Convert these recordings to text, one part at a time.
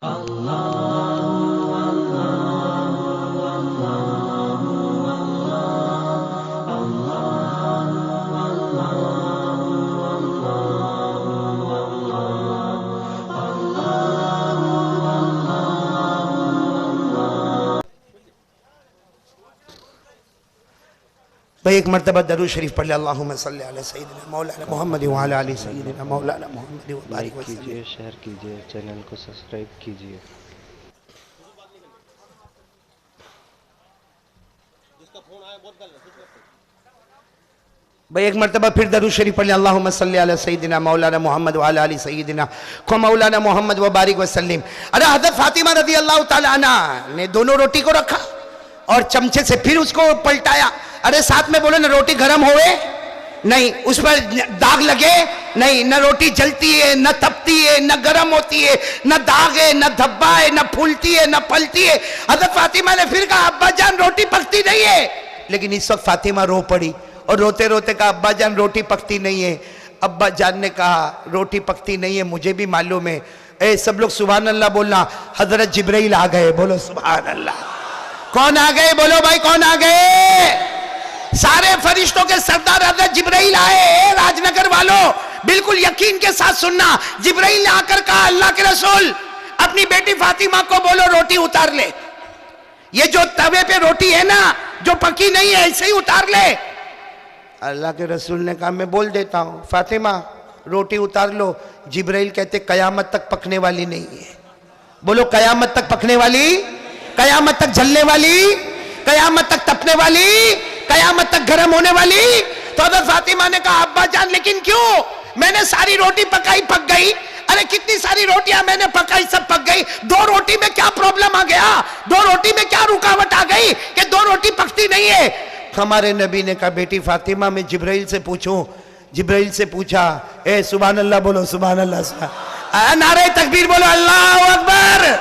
भाई एक मरतबा दरूद शरीफ पढ़ ले, अल्लाहुम्मा सल्ली अला सय्यिदिना मौलाना मोहम्मद व अला आलि सय्यिदिना मौलाना मोहम्मद व बारिक वसल्लम। कीजिए, शेयर कीजिए, चैनल को सब्सक्राइब कीजिए। भाई एक मरतबा फिर दरूद शरीफ पढ़ ले, अल्लाहुम्मा सल्ली अला सय्यिदिना मौलाना मोहम्मद व अला आलि सय्यिदिना मौलाना मोहम्मद व बारिक वसल्लम। अरे हज़रत फातिमा रज़ी अल्लाह तआला अन्हा ने दोनों रोटी को रखा और चमचे से फिर उसको पलटाया। अरे साथ में बोलो ना, रोटी गर्म होवे नहीं, उस पर दाग लगे नहीं, न रोटी जलती है, न तपती है, न गर्म होती है, न दाग है, न धब्बा है, न फूलती है, न पलती है। हज़रत फातिमा ने फिर कहा, अब्बा जान रोटी पकती नहीं है। लेकिन इस वक्त फातिमा रो पड़ी और रोते रोते कहा, अब्बा जान रोटी पकती नहीं है। अब्बा जान ने कहा, रोटी पकती नहीं है मुझे भी मालूम है। ए सब लोग सुभान अल्लाह बोलना। हजरत जिब्राइल आ गए, बोलो सुभान अल्लाह। कौन आ गए बोलो भाई, कौन आ गए? सारे फरिश्तों के सरदार हजरत जिब्राइल आए। राजनगर वालों बिल्कुल यकीन के साथ सुनना, जिब्राइल ने आकर कहा, अल्लाह के रसूल अपनी बेटी फातिमा को बोलो रोटी उतार ले। ये जो तवे पे रोटी है ना, जो पकी नहीं है, ऐसे ही उतार ले। अल्लाह के रसूल ने कहा, मैं बोल देता हूं, फातिमा रोटी उतार लो। जिब्राइल कहते, कयामत तक पकने वाली नहीं है। बोलो कयामत तक पकने वाली, कयामत तक जलने वाली, कयामत तक तपने वाली, कयामत तक गर्म होने वाली। तो हज़रत फातिमा ने कहा, अब्बा जान लेकिन क्यों? मैंने सारी रोटी पकाई, पक गई। अरे कितनी सारी रोटियां मैंने पकाई, सब पक गई। दो रोटी में क्या प्रॉब्लम आ गया? दो रोटी में क्या रुकावट आ गई कि दो रोटी पकती नहीं है? हमारे नबी ने कहा, बेटी फातिमा मैं जिब्राइल से पूछूं? जिब्राइल से पूछा। ए सुभान अल्लाह बोलो, सुभान अल्लाह। नारे तकबीर बोलो, अल्लाह अकबर।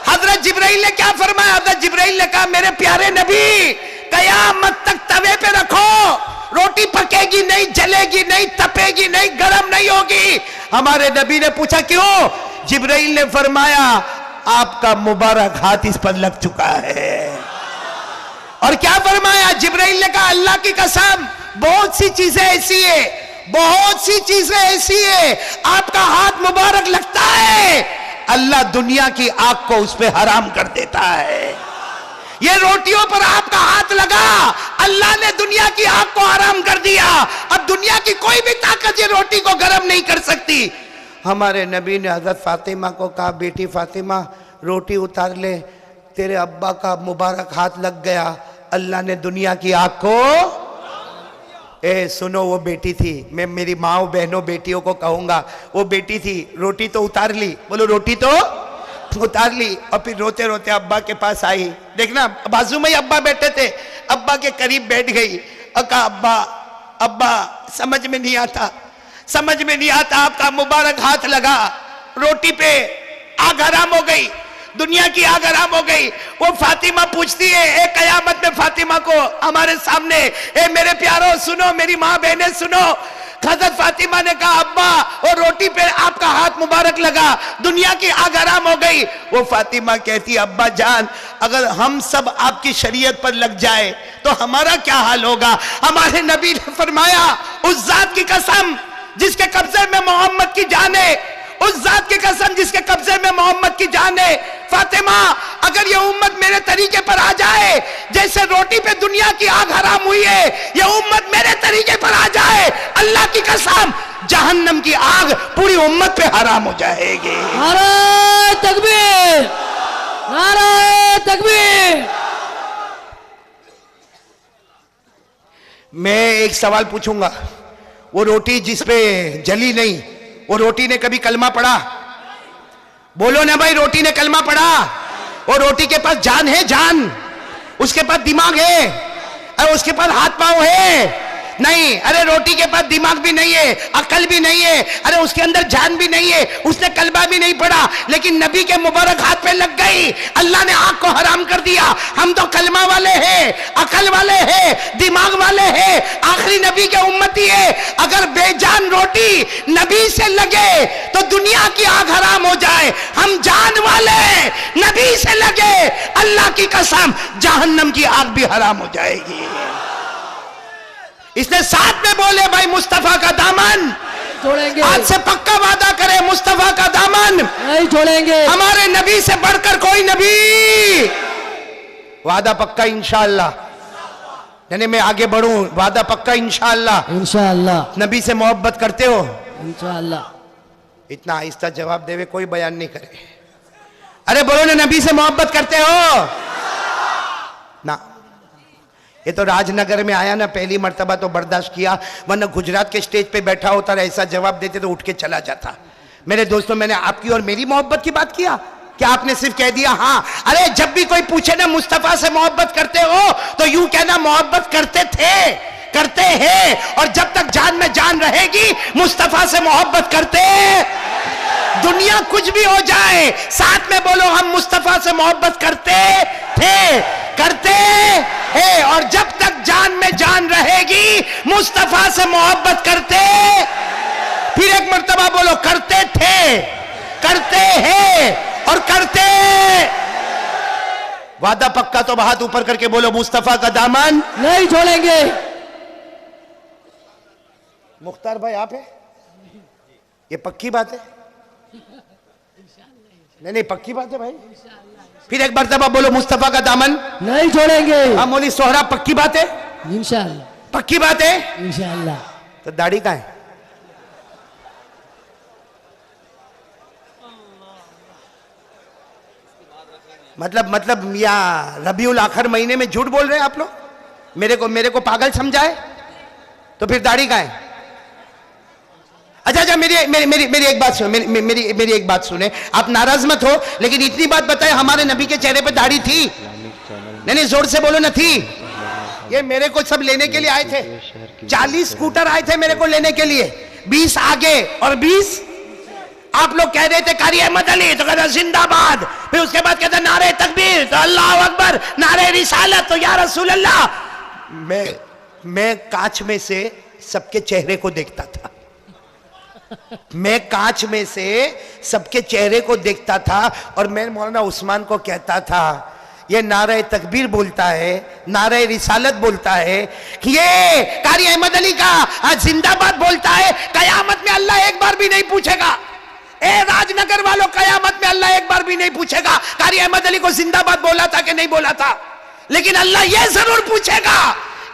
हजरत जिब्राइल ने क्या फरमाया? हजरत जिब्राइल ने कहा, मेरे प्यारे नबी कयामत तक तवे पे रखो, रोटी पकेगी नहीं, जलेगी नहीं, तपेगी नहीं, गर्म नहीं होगी। हमारे नबी ने पूछा क्यों? जिब्राइल ने फरमाया, आपका मुबारक हाथ इस पर लग चुका है। और क्या फरमाया? जिब्राइल ने कहा, अल्लाह की कसम बहुत सी चीजें ऐसी है, बहुत सी चीजें ऐसी है आपका हाथ मुबारक लगता है, अल्लाह दुनिया की आग को उस पर हराम कर देता है। ये रोटियों पर आपका हाथ लगा, अल्लाह ने दुनिया की आग को हराम कर दिया। अब दुनिया की कोई भी ताकत ये रोटी को गर्म नहीं कर सकती। हमारे नबी ने हजरत फातिमा को कहा, बेटी फातिमा रोटी उतार ले, तेरे अब्बा का मुबारक हाथ लग गया, अल्लाह ने दुनिया की आग को। ए सुनो, वो बेटी थी, मैं मेरी माँ बहनों बेटियों को कहूंगा, वो बेटी थी, रोटी तो उतार ली, बोलो रोटी तो उतार ली। और फिर रोते रोते अब्बा के पास आई। देखना बाजू में ही अब्बा बैठे थे, अब्बा के करीब बैठ गई और कहा, अब्बा अब्बा समझ में नहीं आता, समझ में नहीं आता, आपका मुबारक हाथ लगा रोटी पे, आग हराम हो गई, दुनिया की आग हराम हो गई। वो फातिमा पूछती है, ए कयामत में फातिमा को हमारे सामने, ए मेरे प्यारों सुनो, मेरी माँ बहने सुनो। हज़रत फातिमा ने कहा, अब्बा वो रोटी पे आपका हाथ मुबारक लगा, दुनिया की आग हराम हो गई। वो फातिमा कहती, अब्बा जान अगर हम सब आपकी शरीयत पर लग जाए तो हमारा क्या हाल होगा? हमारे नबी ने फरमाया, उस जात की कसम जिसके कब्जे में मोहम्मद की जान है, उस जात की कसम जिसके कब्जे में मोहम्मद की जान है, फातिमा अगर ये उम्मत मेरे तरीके पर आ जाए, जैसे रोटी पे दुनिया की आग हराम हुई है, ये उम्मत मेरे तरीके पर आ जाए, अल्लाह की कसम जहन्नम की आग पूरी उम्मत पे हराम हो जाएगी। नारे तकबीर, नारे तकबीर। मैं एक सवाल पूछूंगा, वो रोटी जिसपे जली नहीं, वो रोटी ने कभी कलमा पढ़ा? बोलो ना भाई, रोटी ने कलमा पढ़ा? वो रोटी के पास जान है, जान, उसके पास दिमाग है, अरे उसके पास हाथ पांव है? नहीं। अरे रोटी के पास दिमाग भी नहीं है, अकल भी नहीं है, अरे उसके अंदर जान भी नहीं है, उसने कलमा भी नहीं पढ़ा, लेकिन नबी के मुबारक हाथ पे लग गई, अल्लाह ने आग को हराम कर दिया। हम तो कलमा वाले हैं, अकल वाले हैं, दिमाग वाले हैं, आखिरी नबी के उम्मती है। अगर रोटी नबी से लगे तो दुनिया की आग हराम हो जाए। हम जान वाले लगे, अल्लाह की कसम जहन्नम की आग भी हराम हो जाएगी। इसलिए साथ में बोले भाई मुस्तफा का दामन छोड़ेंगे, आज से पक्का वादा करें मुस्तफा का दामन नहीं छोड़ेंगे। हमारे नबी से बढ़कर कोई नबी। वादा पक्का इंशाअल्लाह। यानी मैं आगे बढ़ूं, वादा पक्का इंशाअल्लाह। इंशाअल्लाह नबी से मोहब्बत करते हो? इंशाअल्लाह। इतना आहिस्ता जवाब देवे, कोई बयान नहीं करे। अरे बोलो ना, नबी से मोहब्बत करते हो ना? ये तो राजनगर में आया ना, पहली मर्तबा तो बर्दाश्त किया, वरना गुजरात के स्टेज पे बैठा होता और ऐसा जवाब देते तो उठ के चला जाता। मेरे दोस्तों, मैंने आपकी और मेरी मोहब्बत की बात किया क्या? आपने सिर्फ कह दिया हाँ। अरे जब भी कोई पूछे ना मुस्तफा से मोहब्बत करते हो, तो यूं कहना मोहब्बत करते थे, करते हैं, और जब तक जान में जान रहेगी मुस्तफा से मोहब्बत करते। दुनिया कुछ भी हो जाए, साथ में बोलो हम मुस्तफा से मोहब्बत करते थे, करते हैं, और जब तक जान में जान रहेगी मुस्तफा से मोहब्बत करते। फिर एक मर्तबा बोलो, करते थे, करते हैं और करते। वादा पक्का तो हाथ ऊपर करके बोलो, मुस्तफा का दामन नहीं छोड़ेंगे। मुख्तार भाई आप है? ये पक्की बात है? नहीं पक्की बात है भाई। फिर एक मर्तबा बोलो, मुस्तफा का दामन नहीं छोड़ेंगे। हाँ मौली सोहरा, पक्की बात है? इंशाअल्लाह पक्की बात है? इंशाअल्लाह। तो दाढ़ी कहाँ है? मतलब या रबीउल आखिर महीने में झूठ बोल रहे हैं आप लोग? मेरे को पागल समझाए? तो फिर दाढ़ी कहाँ है? अच्छा मेरी एक बात सुने, मेरी एक बात सुने, आप नाराज मत हो, लेकिन इतनी बात बताए, हमारे नबी के चेहरे पे दाढ़ी थी? नहीं जोर से बोलो ना, थी? ये मेरे को सब लेने के लिए आए थे, 40 स्कूटर आए थे मेरे को लेने के लिए, 20 आगे और 20 आप लोग कह रहे थे कारी अहमद अली, तो कहता जिंदाबाद, फिर उसके बाद कहता नारे तकबीर, तो अल्लाह अकबर, नारे रिसालत, तो या रसूल अल्लाह। मैं कांच में से सबके चेहरे को देखता था, मैं कांच में से सबके चेहरे को देखता था, और मैं मौलाना उस्मान को कहता था ये नारे तकबीर बोलता है, नारे रिसालत बोलता है, ये कारी अहमद अली का जिंदाबाद बोलता है, कयामत में अल्लाह एक बार भी नहीं पूछेगा, ए राजनगर वालों, कयामत में अल्लाह एक बार भी नहीं पूछेगा कारी अहमद अली को जिंदाबाद बोला था कि नहीं बोला था, लेकिन अल्लाह यह जरूर पूछेगा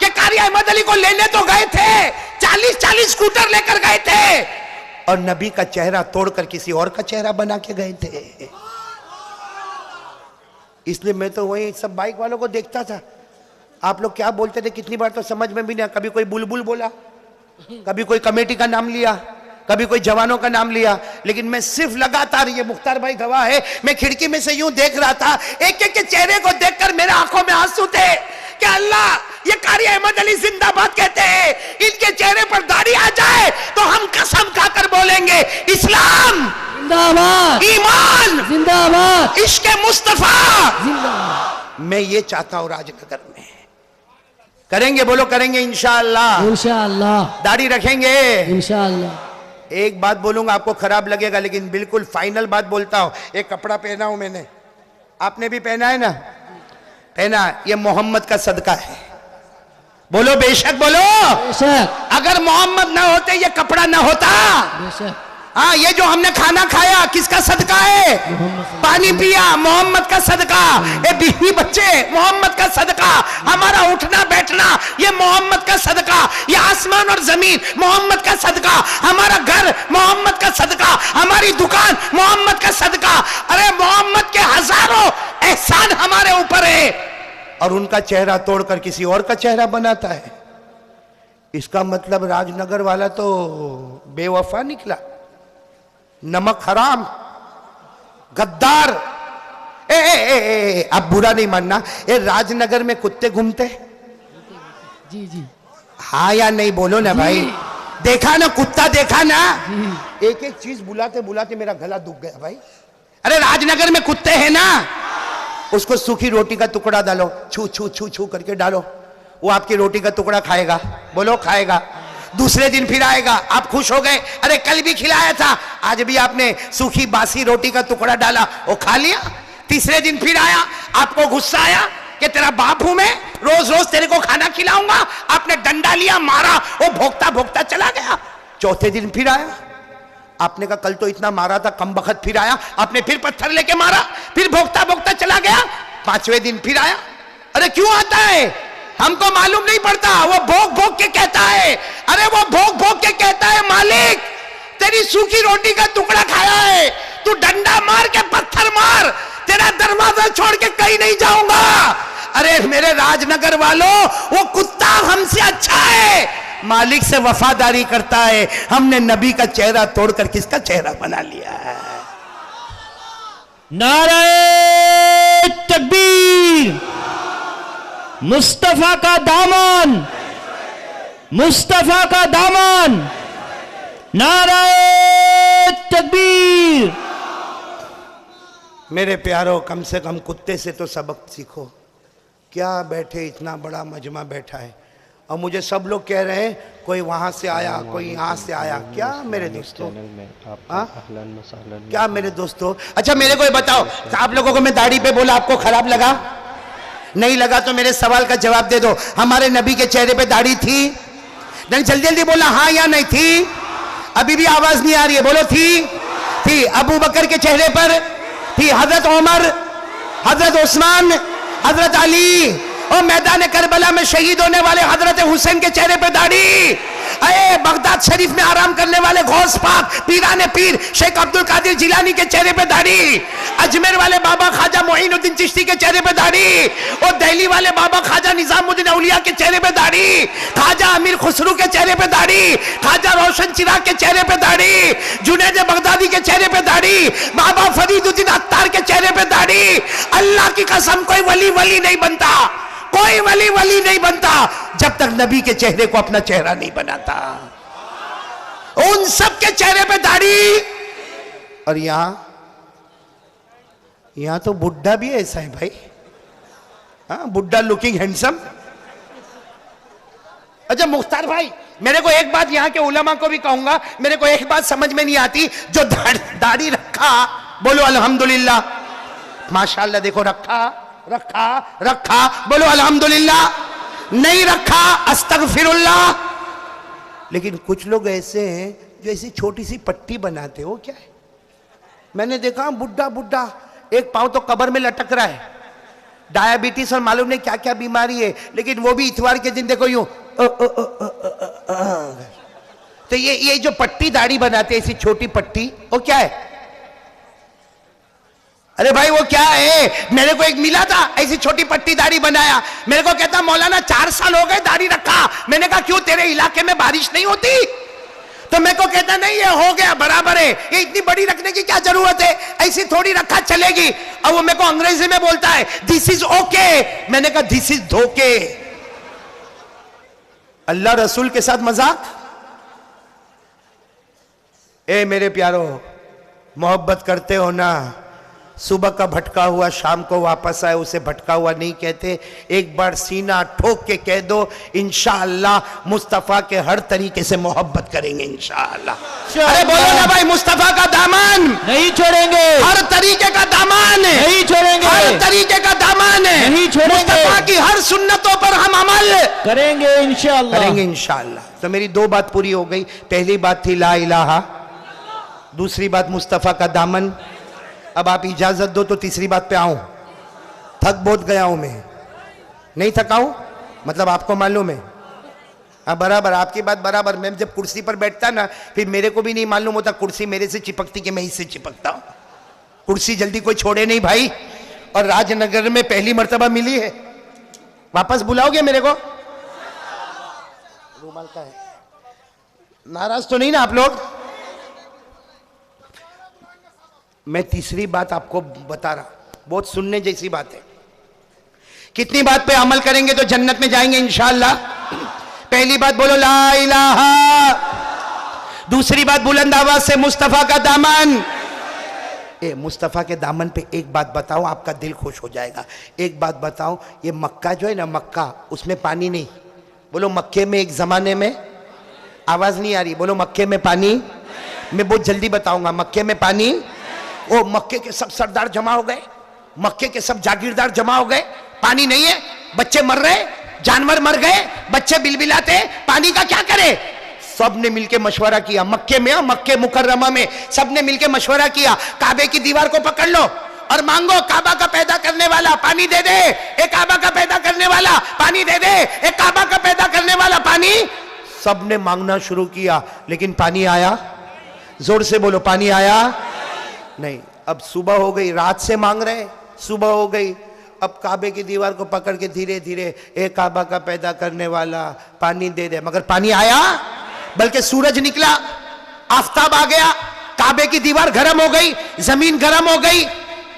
कि कारी अहमद अली को लेने तो गए थे, 40 स्कूटर लेकर गए थे, और नबी का चेहरा तोड़कर किसी और का चेहरा बना के गए थे। इसलिए मैं तो वही सब बाइक वालों को देखता था, आप लोग क्या बोलते थे कितनी बार तो समझ में भी नहीं, कभी कोई बुलबुल बोला, कभी कोई कमेटी का नाम लिया, कभी कोई जवानों का नाम लिया, लेकिन मैं सिर्फ लगातार, ये मुख्तार भाई गवाह है, मैं खिड़की में से यूं देख रहा था, एक एक के चेहरे को देखकर मेरे आंखों में आंसू थे कि अल्लाह, ये कारी अहमद अली जिंदाबाद कहते हैं, इनके चेहरे पर दाढ़ी आ जाए तो हम कसम खाकर बोलेंगे इस्लाम जिंदाबाद, ईमान जिंदाबाद, इश्क मुस्तफा जिंदाबाद। मैं ये चाहता हूं राजनगर में। करेंगे? बोलो करेंगे इंशाअल्लाह। इंशाअल्लाह दाढ़ी रखेंगे इंशाअल्लाह। एक बात बोलूंगा, आपको खराब लगेगा, लेकिन बिल्कुल फाइनल बात बोलता हूं। एक कपड़ा पहना हूं मैंने, आपने भी पहना है ना? पहना, ये मोहम्मद का सदका है। बोलो बेशक, बोलो बेशक। अगर मोहम्मद ना होते ये कपड़ा ना होता। बेशक। हाँ, ये जो हमने खाना खाया किसका सदका है? पानी पिया मोहम्मद का सदका, ये बीवी बच्चे मोहम्मद का सदका, हमारा उठना बैठना ये मोहम्मद का सदका, ये आसमान और जमीन मोहम्मद का सदका, हमारा घर मोहम्मद का सदका, हमारी दुकान मोहम्मद का सदका। अरे मोहम्मद के हजारों एहसान हमारे ऊपर है, और उनका चेहरा तोड़कर किसी और का चेहरा बनाता है। इसका मतलब राजनगर वाला तो बेवफा निकला, नमक हराम, गद्दार। अब बुरा नहीं मानना, ये राजनगर में कुत्ते घूमते? जी जी। हाँ या नहीं बोलो ना भाई, देखा ना कुत्ता, देखा ना? एक एक चीज बुलाते बुलाते मेरा गला दुख गया भाई। अरे राजनगर में कुत्ते हैं ना, उसको सूखी रोटी का टुकड़ा डालो, छू छू छू छू करके डालो, वो आपकी रोटी का टुकड़ा खाएगा। बोलो खाएगा। दूसरे दिन फिर आएगा, आप खुश हो गए, अरे कल भी खिलाया था, आज भी आपने सूखी बासी रोटी का टुकड़ा डाला, वो खा लिया। तीसरे दिन फिर आया, आपको गुस्सा आया कि तेरा बाप हूं मैं, रोज रोज तेरे को खाना खिलाऊंगा। आपने डंडा लिया, मारा, वो भोगता भोगता चला गया। चौथे दिन फिर आया, आपने कहा कल तो इतना मारा था, कम बखत फिर आया, आपने फिर पत्थर लेके मारा, फिर भोगता भोगता चला गया। पांचवें दिन फिर आया। अरे क्यों आता है? हमको मालूम नहीं पड़ता, वो भोग भोग के कहता है। अरे वो भोग भोग के कहता है मालिक तेरी सूखी रोटी का टुकड़ा खाया है, तू डंडा मार के पत्थर मार, तेरा दरवाजा छोड़ के कहीं नहीं जाऊंगा। अरे मेरे राजनगर वालों, वो कुत्ता हमसे अच्छा है, मालिक से वफादारी करता है। हमने नबी का चेहरा तोड़कर किसका चेहरा बना लिया है? नारे तकबीर, मुस्तफा का दामन, मुस्तफा का दामन, नारे तकबीर। मेरे प्यारों, कम से कम कुत्ते से तो सबक सीखो। क्या बैठे, इतना बड़ा मजमा बैठा है और मुझे सब लोग कह रहे हैं कोई वहां से आया, कोई यहाँ से आया। क्या मेरे दोस्तों, क्या मेरे दोस्तों? अच्छा मेरे को ये बताओ, आप लोगों को मैं दाढ़ी पे बोला, आपको खराब लगा? नहीं लगा तो मेरे सवाल का जवाब दे दो। हमारे नबी के चेहरे पे दाढ़ी थी? नहीं, जल्दी जल्दी बोला हाँ या नहीं थी। अभी भी आवाज नहीं आ रही है, बोलो थी। अबू बकर के चेहरे पर थी, हजरत उमर, हजरत उस्मान, हजरत अली, और मैदान करबला में शहीद होने वाले हजरत हुसैन के चेहरे पे दाढ़ी। अरे बगदाद शरीफ में आराम करने वाले गौस पाक पीराने पीर शेख अब्दुल कादिर जिलानी के चेहरे पे दाढ़ी। अजमेर वाले बाबा ख्वाजा मोइनुद्दीन चिश्ती के चेहरे पे दाढ़ी। और दिल्ली वाले बाबा ख्वाजा निजामुद्दीन औलिया के चेहरे पे दाढ़ी। ख्वाजा अमीर खुसरू के चेहरे पे दाढ़ी। ख्वाजा रोशन चिराग के चेहरे पे दाढ़ी। जुनैद बगदादी के चेहरे पे दाढ़ी। बाबा फरीदुद्दीन अत्तार के चेहरे पे दाढ़ी। अल्लाह की कसम, कोई वली वली नहीं बनता, कोई वली वली नहीं बनता जब तक नबी के चेहरे को अपना चेहरा नहीं बनाता। उन सब के चेहरे पे दाढ़ी। और यहां तो बुड्ढा भी ऐसा है भाई। हाँ, बुड्ढा लुकिंग हैंडसम। अच्छा मुख्तार भाई, मेरे को एक बात यहां के उलमा को भी कहूंगा, मेरे को एक बात समझ में नहीं आती, जो दाढ़ी रखा, बोलो अल्हम्दुलिल्लाह, माशाअल्लाह, देखो रखा, बोलो अल्हम्दुलिल्लाह, नहीं रखा अस्तगफिरुल्लाह। लेकिन कुछ लोग ऐसे हैं जो ऐसी छोटी सी पट्टी बनाते हो। क्या है? मैंने देखा बुड्ढा एक पांव तो कब्र में लटक रहा है, डायबिटीज और मालूम नहीं क्या क्या बीमारी है, लेकिन वो भी इतवार के दिन देखो यूं। तो ये जो पट्टी दाढ़ी बनाते हैं, ऐसी छोटी पट्टी, वो क्या है? अरे भाई वो क्या है? मेरे को एक मिला था, ऐसी छोटी पट्टी दाढ़ी बनाया, मेरे को कहता मौलाना 4 साल हो गए दाढ़ी रखा। मैंने कहा क्यों, तेरे इलाके में बारिश नहीं होती? तो मेरे को कहता नहीं, ये हो गया बराबर है, ये इतनी बड़ी रखने की क्या जरूरत है, ऐसी थोड़ी रखा चलेगी। अब वो मेरे को अंग्रेजी में बोलता है दिस इज ओके। मैंने कहा दिस इज धोखे। अल्लाह रसूल के साथ मजाक। ए मेरे प्यारो, मोहब्बत करते हो ना, सुबह का भटका हुआ शाम को वापस आए, उसे भटका हुआ नहीं कहते। एक बार सीना ठोक के कह दो, इंशाअल्लाह मुस्तफा के हर तरीके से मोहब्बत करेंगे इंशाअल्लाह। अरे बोलो ना भाई, मुस्तफा का दामन नहीं छोड़ेंगे, हर तरीके का दामन नहीं छोड़ेंगे, हर तरीके का दामन नहीं छोड़ेंगे, मुस्तफा की हर सुन्नतों पर हम अमल करेंगे इंशाअल्लाह। तो मेरी 2 बात पूरी हो गई। पहली बात थी ला इलाहा, दूसरी बात मुस्तफा का दामन। अब आप इजाजत दो तो तीसरी बात पे आऊं। थक बहुत गया हूं मैं, नहीं थका हूं, मतलब आपको मालूम है। हाँ बराबर, आपकी बात बराबर। मैं जब कुर्सी पर बैठता ना, फिर मेरे को भी नहीं मालूम होता कुर्सी मेरे से चिपकती कि मैं इससे चिपकता हूं। कुर्सी जल्दी कोई छोड़े नहीं भाई। और राजनगर में पहली मर्तबा मिली है। वापस बुलाओगे मेरे को? रूमाल का है, नाराज तो नहीं ना आप लोग? मैं तीसरी बात आपको बता रहा, बहुत सुनने जैसी बात है। कितनी बात पे अमल करेंगे तो जन्नत में जाएंगे इंशाअल्लाह। पहली बात बोलो ला इलाहा, दूसरी बात बुलंद आवाज से मुस्तफा का दामन। मुस्तफा के दामन पे एक बात बताओ, आपका दिल खुश हो जाएगा। एक बात बताओ, ये मक्का जो है ना, मक्का, उसमें पानी नहीं। बोलो मक्के में एक जमाने में, आवाज नहीं आ रही, बोलो मक्के में पानी। मैं बहुत जल्दी बताऊंगा, मक्के में पानी। ओ मक्के के सब सरदार जमा हो गए, मक्के के सब जागीरदार जमा हो गए, पानी नहीं है, बच्चे मर रहे, जानवर मर गए, बच्चे बिलबिलाते, पानी का क्या करे? सबने मिलके मशवरा किया, मक्के में, मक्के मुकर्रमा में सबने मिलके मशवरा किया, काबे की दीवार को पकड़ लो और मांगो, काबा का पैदा करने वाला पानी दे दे, एक काबा का पैदा करने वाला पानी दे दे, एक काबा का पैदा करने वाला पानी। सबने मांगना शुरू किया, लेकिन पानी आया? जोर से बोलो, पानी आया नहीं। अब सुबह हो गई, रात से मांग रहे, सुबह हो गई, अब काबे की दीवार को पकड़ के धीरे धीरे, एक काबा का पैदा करने वाला पानी दे दे, मगर पानी आया? बल्कि सूरज निकला, आफताब आ गया, काबे की दीवार गर्म हो गई, जमीन गर्म हो गई।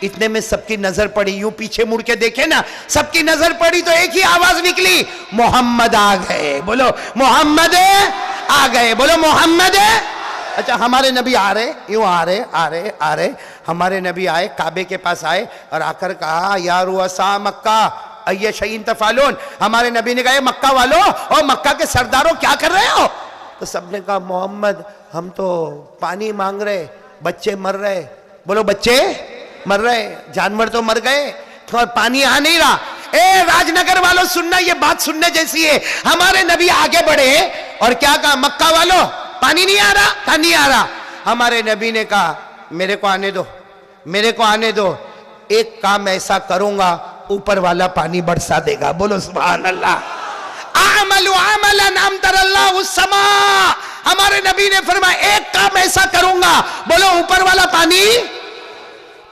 इतने में सबकी नजर पड़ी, यूं पीछे मुड़ के देखे ना, सबकी नजर पड़ी तो एक ही आवाज निकली, मोहम्मद आ गए। बोलो मोहम्मद आ गए, बोलो मोहम्मद। अच्छा, हमारे नबी आ रहे, यूं आ रहे, हमारे नबी आए, काबे के पास आए और आकर कहा, या रुअसा मक्का अय्य शैइन तफालून। हमारे नबी ने कहा, मक्का वालों और मक्का के सरदारों क्या कर रहे हो? तो सबने कहा, मोहम्मद हम तो पानी मांग रहे, बच्चे मर रहे। बोलो बच्चे मर रहे, जानवर तो मर गए और पानी आ नहीं रहा। ए राजनगर वालों सुनना, ये बात सुनने जैसी है। हमारे नबी आगे बढ़े और क्या कहा, मक्का वालों पानी नहीं आ रहा? कहा नहीं आ रहा। हमारे नबी ने कहा, मेरे को आने दो, मेरे को आने दो, एक काम ऐसा करूंगा, ऊपर वाला पानी बरसा देगा। बोलो सुभान अल्लाह। आमलु आमलन अमतरल्लाहु समा। हमारे नबी ने फरमाया, एक काम ऐसा करूंगा, बोलो ऊपर वाला पानी।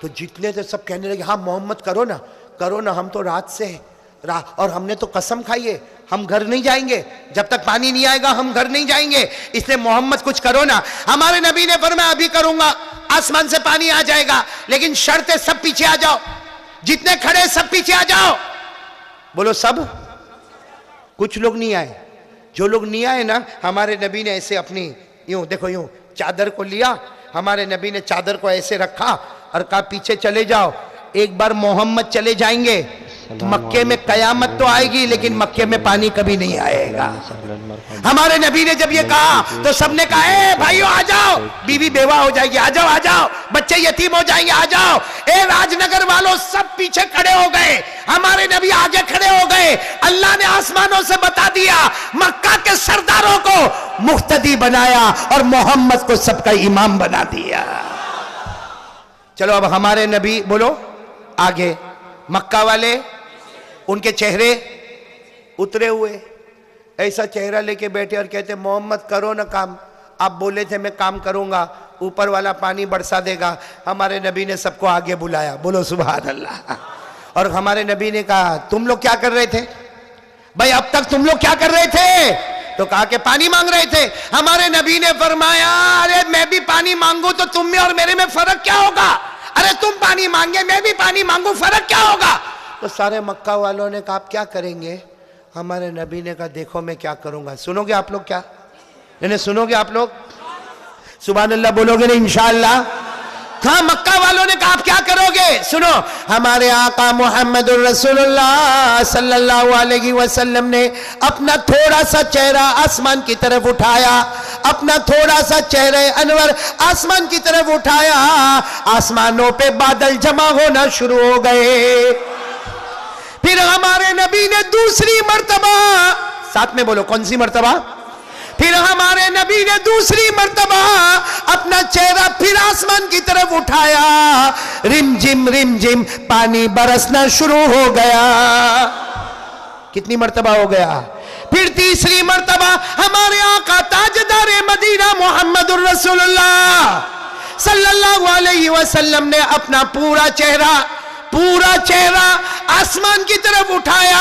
तो जितने थे सब कहने लगे, हाँ मोहम्मद करो ना, हम तो रात से और हमने तो कसम खाई है, हम घर नहीं जाएंगे जब तक पानी नहीं आएगा, हम घर नहीं जाएंगे, इसलिए मोहम्मद कुछ करो ना। हमारे नबी ने फरमाया, अभी करूंगा, आसमान से पानी आ जाएगा, लेकिन शर्त है सब पीछे आ जाओ, जितने खड़े सब पीछे आ जाओ। बोलो सब? कुछ लोग नहीं आए। जो लोग नहीं आए ना, हमारे नबी ने ऐसे अपनी यूं देखो, यूं चादर को लिया, हमारे नबी ने चादर को ऐसे रखा और कहा, पीछे चले जाओ। एक बार मोहम्मद चले जाएंगे तो मक्के में कयामत तो आएगी, लेकिन मक्के में पानी कभी नहीं आएगा। हमारे नबी ने जब ये कहा तो सबने कहा, ए भाइयों आ जाओ, बीवी बेवा हो जाएगी, आ जाओ आ जाओ, बच्चे यतीम हो जाएंगे, आ जाओ। ए राजनगर वालों सब पीछे खड़े हो गए, हमारे नबी आगे खड़े हो गए। अल्लाह ने आसमानों से बता दिया, मक्का के सरदारों को मुख्तदी बनाया और मोहम्मद को सबका इमाम बना दिया। चलो अब हमारे नबी बोलो आगे, मक्का वाले उनके चेहरे उतरे हुए, ऐसा चेहरा लेके बैठे और कहते, मोहम्मद करो ना काम, आप बोले थे मैं काम करूंगा, ऊपर वाला पानी बरसा देगा। हमारे नबी ने सबको आगे बुलाया, बोलो सुभान अल्लाह। और हमारे नबी ने कहा, तुम लोग क्या कर रहे थे भाई, अब तक तुम लोग क्या कर रहे थे? तो कहा कि पानी मांग रहे थे। हमारे नबी ने फरमाया, अरे मैं भी पानी मांगू तो तुम में और मेरे में फर्क क्या होगा? अरे तुम पानी मांगे, मैं भी पानी मांगू, फर्क क्या होगा? तो सारे मक्का वालों ने कहा, आप क्या करेंगे? हमारे नबी ने कहा, देखो मैं क्या करूंगा। सुनोगे आप लोग? क्या नहीं सुनोगे आप लोग? सुभान अल्लाह बोलोगे ना इंशाअल्लाह? हाँ, मक्का वालों ने कहा, आप क्या करोगे? सुनो, हमारे आका मुहम्मदुर रसूलुल्लाह सल्लल्लाहु अलैहि वसल्लम ने अपना थोड़ा सा चेहरा आसमान की तरफ उठाया, अपना थोड़ा सा चेहरे अनवर आसमान की तरफ उठाया, आसमानों पे बादल जमा होना शुरू हो गए। फिर हमारे नबी ने दूसरी मर्तबा, साथ में बोलो कौन सी मर्तबा? फिर हमारे नबी ने दूसरी मर्तबा अपना चेहरा फिर आसमान की तरफ उठाया, रिम जिम पानी बरसना शुरू हो गया। कितनी मर्तबा हो गया? फिर तीसरी मर्तबा हमारे आका ताजदार मदीना मुहम्मदुर रसूलुल्लाह सल्लल्लाहु अलैहि वसल्लम ने अपना पूरा चेहरा आसमान की तरफ उठाया,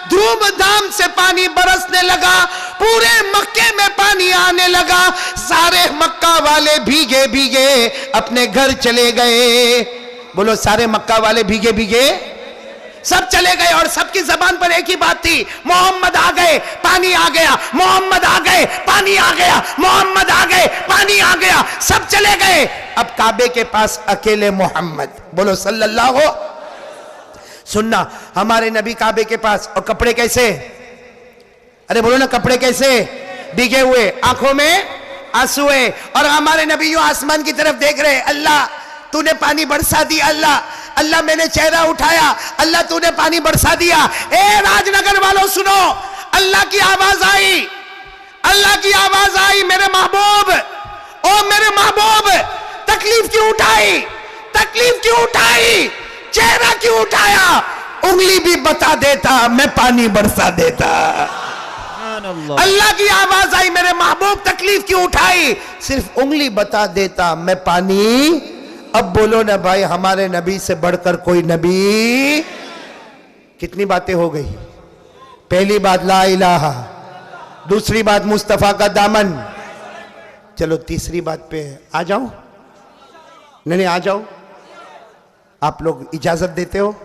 धूमधाम से पानी बरसने लगा, पूरे मक्के में पानी आने लगा, सारे मक्का वाले भीगे भीगे अपने घर चले गए। बोलो सारे मक्का वाले भीगे भीगे सब चले गए और सबकी जबान पर एक ही बात थी, मोहम्मद आ गए, पानी आ गया, मोहम्मद आ गए, पानी आ गया, मोहम्मद आ गए, पानी आ गया, सब चले गए। अब काबे के पास अकेले मोहम्मद। बोलो सल्लल्लाहु। सुनना, हमारे नबी काबे के पास, और कपड़े कैसे? अरे बोलो ना, कपड़े कैसे? भीगे हुए, आंखों में आंसू है, और हमारे नबी यूं आसमान की तरफ देख रहे, अल्लाह तूने पानी बरसा दी, अल्लाह अल्लाह मैंने चेहरा उठाया, अल्लाह तूने पानी बरसा दिया। ए राजनगर वालों सुनो, अल्लाह की आवाज आई, अल्लाह की आवाज आई, मेरे महबूब, ओ मेरे महबूब, तकलीफ क्यों उठाई, तकलीफ क्यों उठाई, चेहरा क्यों उठाया, उंगली भी बता देता मैं पानी बरसा देता। अल्लाह की आवाज आई, मेरे महबूब तकलीफ क्यों उठाई, सिर्फ उंगली बता देता मैं पानी। अब बोलो ना भाई, हमारे नबी से बढ़कर कोई नबी। कितनी बातें हो गई। पहली बात ला इलाहा, दूसरी बात मुस्तफा का दामन। चलो तीसरी बात पे आ जाओ। नहीं आ जाओ, आप लोग इजाजत देते हो?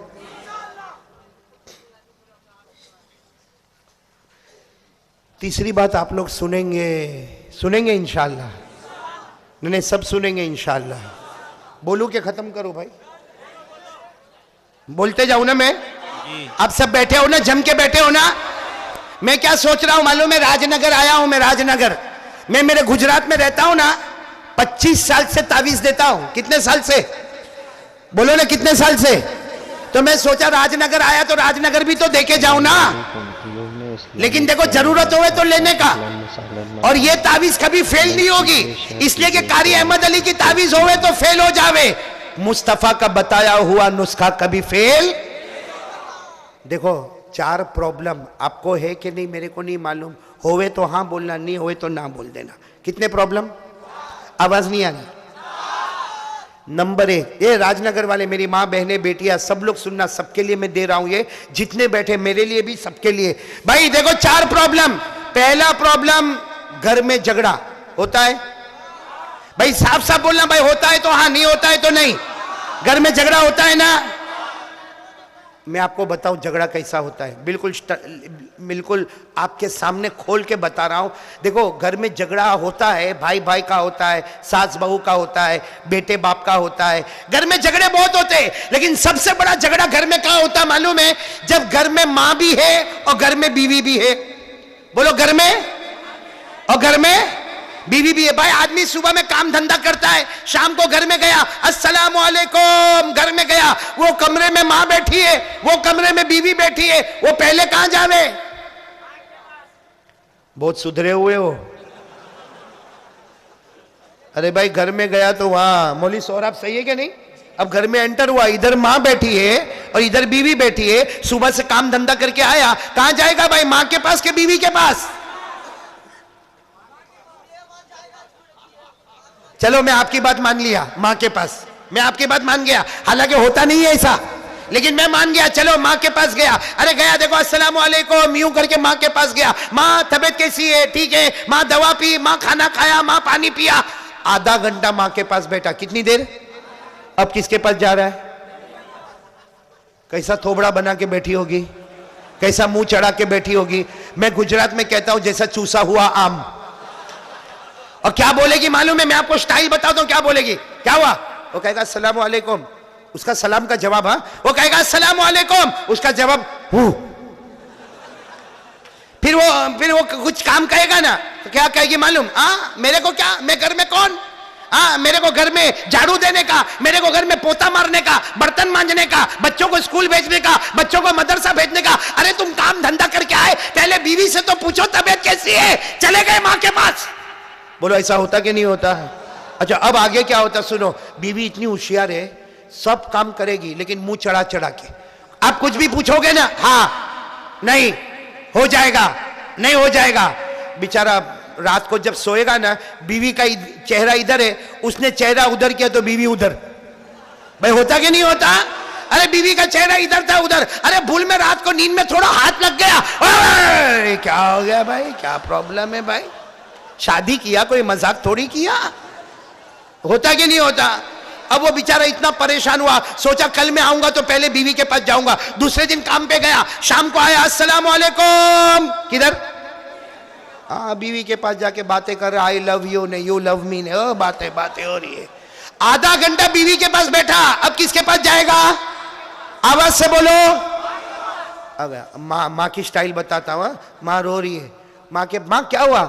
तीसरी बात आप लोग सुनेंगे, सुनेंगे इंशाअल्लाह। नहीं सब सुनेंगे इंशाअल्लाह। बोलूं कि खत्म करो भाई? बोलते जाऊं ना मैं? आप सब बैठे हो ना, जम के बैठे हो ना? मैं क्या सोच रहा हूं मालूम है? राजनगर आया हूं मैं, राजनगर। मैं मेरे गुजरात में रहता हूं ना, 25 साल से तावीज देता हूं। कितने साल से? बोलो ना कितने साल से? तो मैं सोचा राजनगर आया तो राजनगर भी तो देखे जाऊं ना। लेकिन देखो जरूरत हो तो लेने का, और ये तावीज कभी फेल नहीं होगी, इसलिए कि कारी अहमद अली की तावीज होवे तो फेल हो जावे, मुस्तफा का बताया हुआ नुस्खा कभी फेल। देखो 4 प्रॉब्लम आपको है कि नहीं मेरे को नहीं मालूम, होवे तो हाँ बोलना, नहीं होवे तो ना बोल देना। कितने प्रॉब्लम? आवाज नहीं आ रही। नंबर 1, ये राजनगर वाले मेरी माँ बहनें बेटियां सब लोग सुनना, सबके लिए मैं दे रहा हूं, ये जितने बैठे मेरे लिए भी सबके लिए। भाई देखो 4 प्रॉब्लम। पहला प्रॉब्लम, घर में झगड़ा होता है। भाई साफ साफ बोलना भाई, होता है तो हाँ, नहीं होता है तो नहीं। घर में झगड़ा होता है ना? मैं आपको बताऊं झगड़ा कैसा होता है, बिल्कुल बिल्कुल आपके सामने खोल के बता रहा हूं। देखो घर में झगड़ा होता है, भाई भाई का होता है, सास बहू का होता है, बेटे बाप का होता है। घर में झगड़े बहुत होते हैं, लेकिन सबसे बड़ा झगड़ा घर में कहां होता है मालूम है? जब घर में मां भी है और घर में बीवी भी है। बोलो घर में और घर में बीवी भी है। भाई आदमी सुबह में काम धंधा करता है, शाम को घर में गया, अस्सलाम वालेकुम, घर में गया, वो कमरे में मां बैठी है, वो कमरे में बीवी बैठी है, वो पहले कहां जावे? बहुत सुधरे हुए हो। अरे भाई घर में गया तो वहां मौली सौरभ सही है कि नहीं? अब घर में एंटर हुआ, इधर मां बैठी है और इधर बीवी बैठी है, सुबह से काम धंधा करके आया, कहां जाएगा भाई? मां के पास के बीवी के पास? चलो मैं आपकी बात मान लिया, मां के पास, मैं आपकी बात मान गया, हालांकि होता नहीं है ऐसा, लेकिन मैं मान गया। चलो मां के पास गया, अरे गया, देखो अस्सलाम वालेकुम यूं करके मां के पास गया। मां तबीयत कैसी है? ठीक है। मां दवा पी, मां खाना खाया, मां पानी पिया। आधा घंटा मां के पास बैठा, कितनी देर? अब किसके पास जा रहा है? कैसा थोबड़ा बना के बैठी होगी, कैसा मुंह चढ़ा के बैठी होगी। मैं गुजरात में कहता हूं जैसा चूसा हुआ आम। और क्या बोलेगी मालूम है? मैं आपको स्टाइल बताता हूं क्या बोलेगी। क्या हुआ? वो कहेगा अस्सलाम वालेकुम, उसका सलाम का जवाब, हाँ वो कहेगा अस्सलाम वालेकुम, उसका जवाब हूं। फिर वो कुछ काम कहेगा ना तो क्या कहेगी मालूम? हाँ मेरे को क्या, मैं घर में कौन? हाँ मेरे को घर में झाड़ू देने का, मेरे को घर में पोता मारने का, बर्तन मांजने का, बच्चों को स्कूल भेजने का, बच्चों को मदरसा भेजने का। अरे तुम काम धंधा करके आए, पहले बीवी से तो पूछो तबीयत कैसी है, चले गए मां के पास। बोलो ऐसा होता कि नहीं होता है? अच्छा अब आगे क्या होता सुनो। बीवी इतनी होशियार है, सब काम करेगी लेकिन मुंह चढ़ा चढ़ा के। आप कुछ भी पूछोगे ना, हाँ नहीं हो जाएगा, नहीं हो जाएगा। बेचारा रात को जब सोएगा ना, बीवी का चेहरा इधर है, उसने चेहरा उधर किया तो बीवी उधर। भाई होता कि नहीं होता? अरे बीवी का चेहरा इधर था उधर, अरे भूल में रात को नींद में थोड़ा हाथ लग गया, क्या हो गया भाई, क्या प्रॉब्लम है भाई? शादी किया, कोई मजाक थोड़ी किया। होता कि नहीं होता? अब वो बेचारा इतना परेशान हुआ, सोचा कल मैं आऊंगा तो पहले बीवी के पास जाऊंगा। दूसरे दिन काम पे गया, शाम को आया, अस्सलाम वालेकुम, किधर? हाँ बीवी के पास जाके बातें कर रहा, आई लव यू ने, यू लव मी ने, बातें बातें हो रही है। आधा घंटा बीवी के पास बैठा, अब किसके पास जाएगा? आवाज से बोलो। अब माँ की स्टाइल बताता हूँ। माँ रो रही है, माँ क्या हुआ?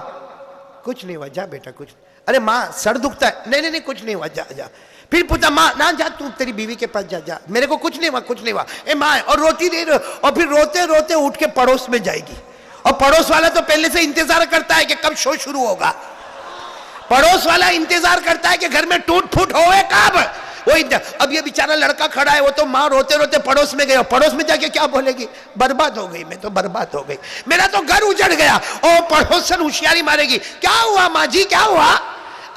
कुछ नहीं हुआ, जा बेटा कुछ। अरे माँ सर दुखता है, नहीं नहीं नहीं कुछ नहीं हुआ, जा जा। फिर पूछा माँ ना जा, तू तेरी बीवी के पास जा, जा, मेरे को कुछ नहीं हुआ, कुछ नहीं हुआ। ए माँ, और रोटी दे रहे, और फिर रोते रोते उठ के पड़ोस में जाएगी, और पड़ोस वाला तो पहले से इंतजार करता है कि कब शो शुरू होगा। पड़ोस वाला इंतजार करता है कि घर में टूट फूट होवे कब। अब ये बेचारा लड़का खड़ा है, वो तो माँ रोते रोते पड़ोस में गई, पड़ोस में जाके क्या बोलेगी, बर्बाद हो गई, मैं तो बर्बाद हो गई, मेरा तो घर उजड़ गया। और पड़ोसन होशियारी मारेगी, क्या हुआ माँ जी, क्या हुआ,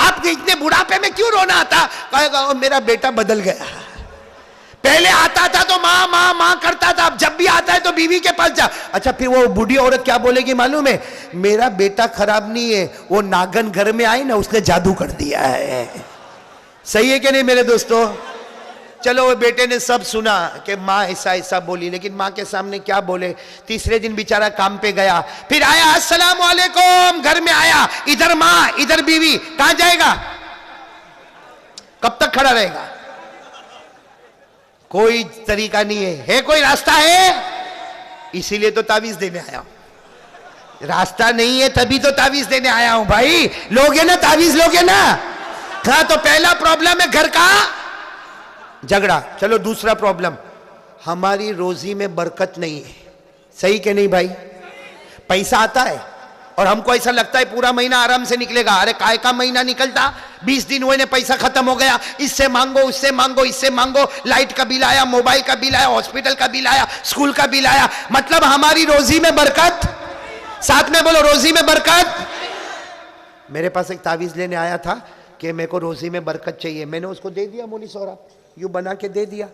आपके इतने बुढ़ापे में क्यों रोना आता। कहेगा मेरा बेटा बदल गया, पहले आता था तो माँ माँ माँ करता था, अब जब भी आता है तो बीवी के पास जा। अच्छा, फिर वो बूढ़ी औरत क्या बोलेगी मालूम है, मेरा बेटा खराब नहीं है, वो नागन घर में आई ना, उसने जादू कर दिया है। सही है कि नहीं मेरे दोस्तों। चलो, वो बेटे ने सब सुना कि माँ ऐसा ऐसा बोली, लेकिन माँ के सामने क्या बोले। तीसरे दिन बेचारा काम पे गया, फिर आया, अस्सलाम वालेकुम, घर में आया, इधर माँ इधर बीवी, कहां जाएगा, कब तक खड़ा रहेगा। कोई तरीका नहीं है कोई रास्ता है, इसीलिए तो तावीज देने आया हूं। रास्ता नहीं है तभी तो तावीज देने आया हूं भाई। लोगे ना तावीज, लोगे ना। हाँ, तो पहला प्रॉब्लम है घर का झगड़ा। चलो, दूसरा प्रॉब्लम, हमारी रोजी में बरकत नहीं है। सही कि नहीं भाई। पैसा आता है और हमको ऐसा लगता है पूरा महीना आराम से निकलेगा। अरे काय का महीना निकलता, 20 दिन हुए ने, पैसा खत्म हो गया, इससे मांगो उससे मांगो इससे मांगो, लाइट का बिल आया, मोबाइल का बिल आया, हॉस्पिटल का बिल आया, स्कूल का बिल आया। मतलब हमारी रोजी में बरकत। साथ में बोलो, रोजी में बरकत। मेरे पास एक तावीज लेने आया था कि मेरे को रोजी में बरकत चाहिए, मैंने उसको दे दिया, मोनी सोरा यूं बना के दे दिया।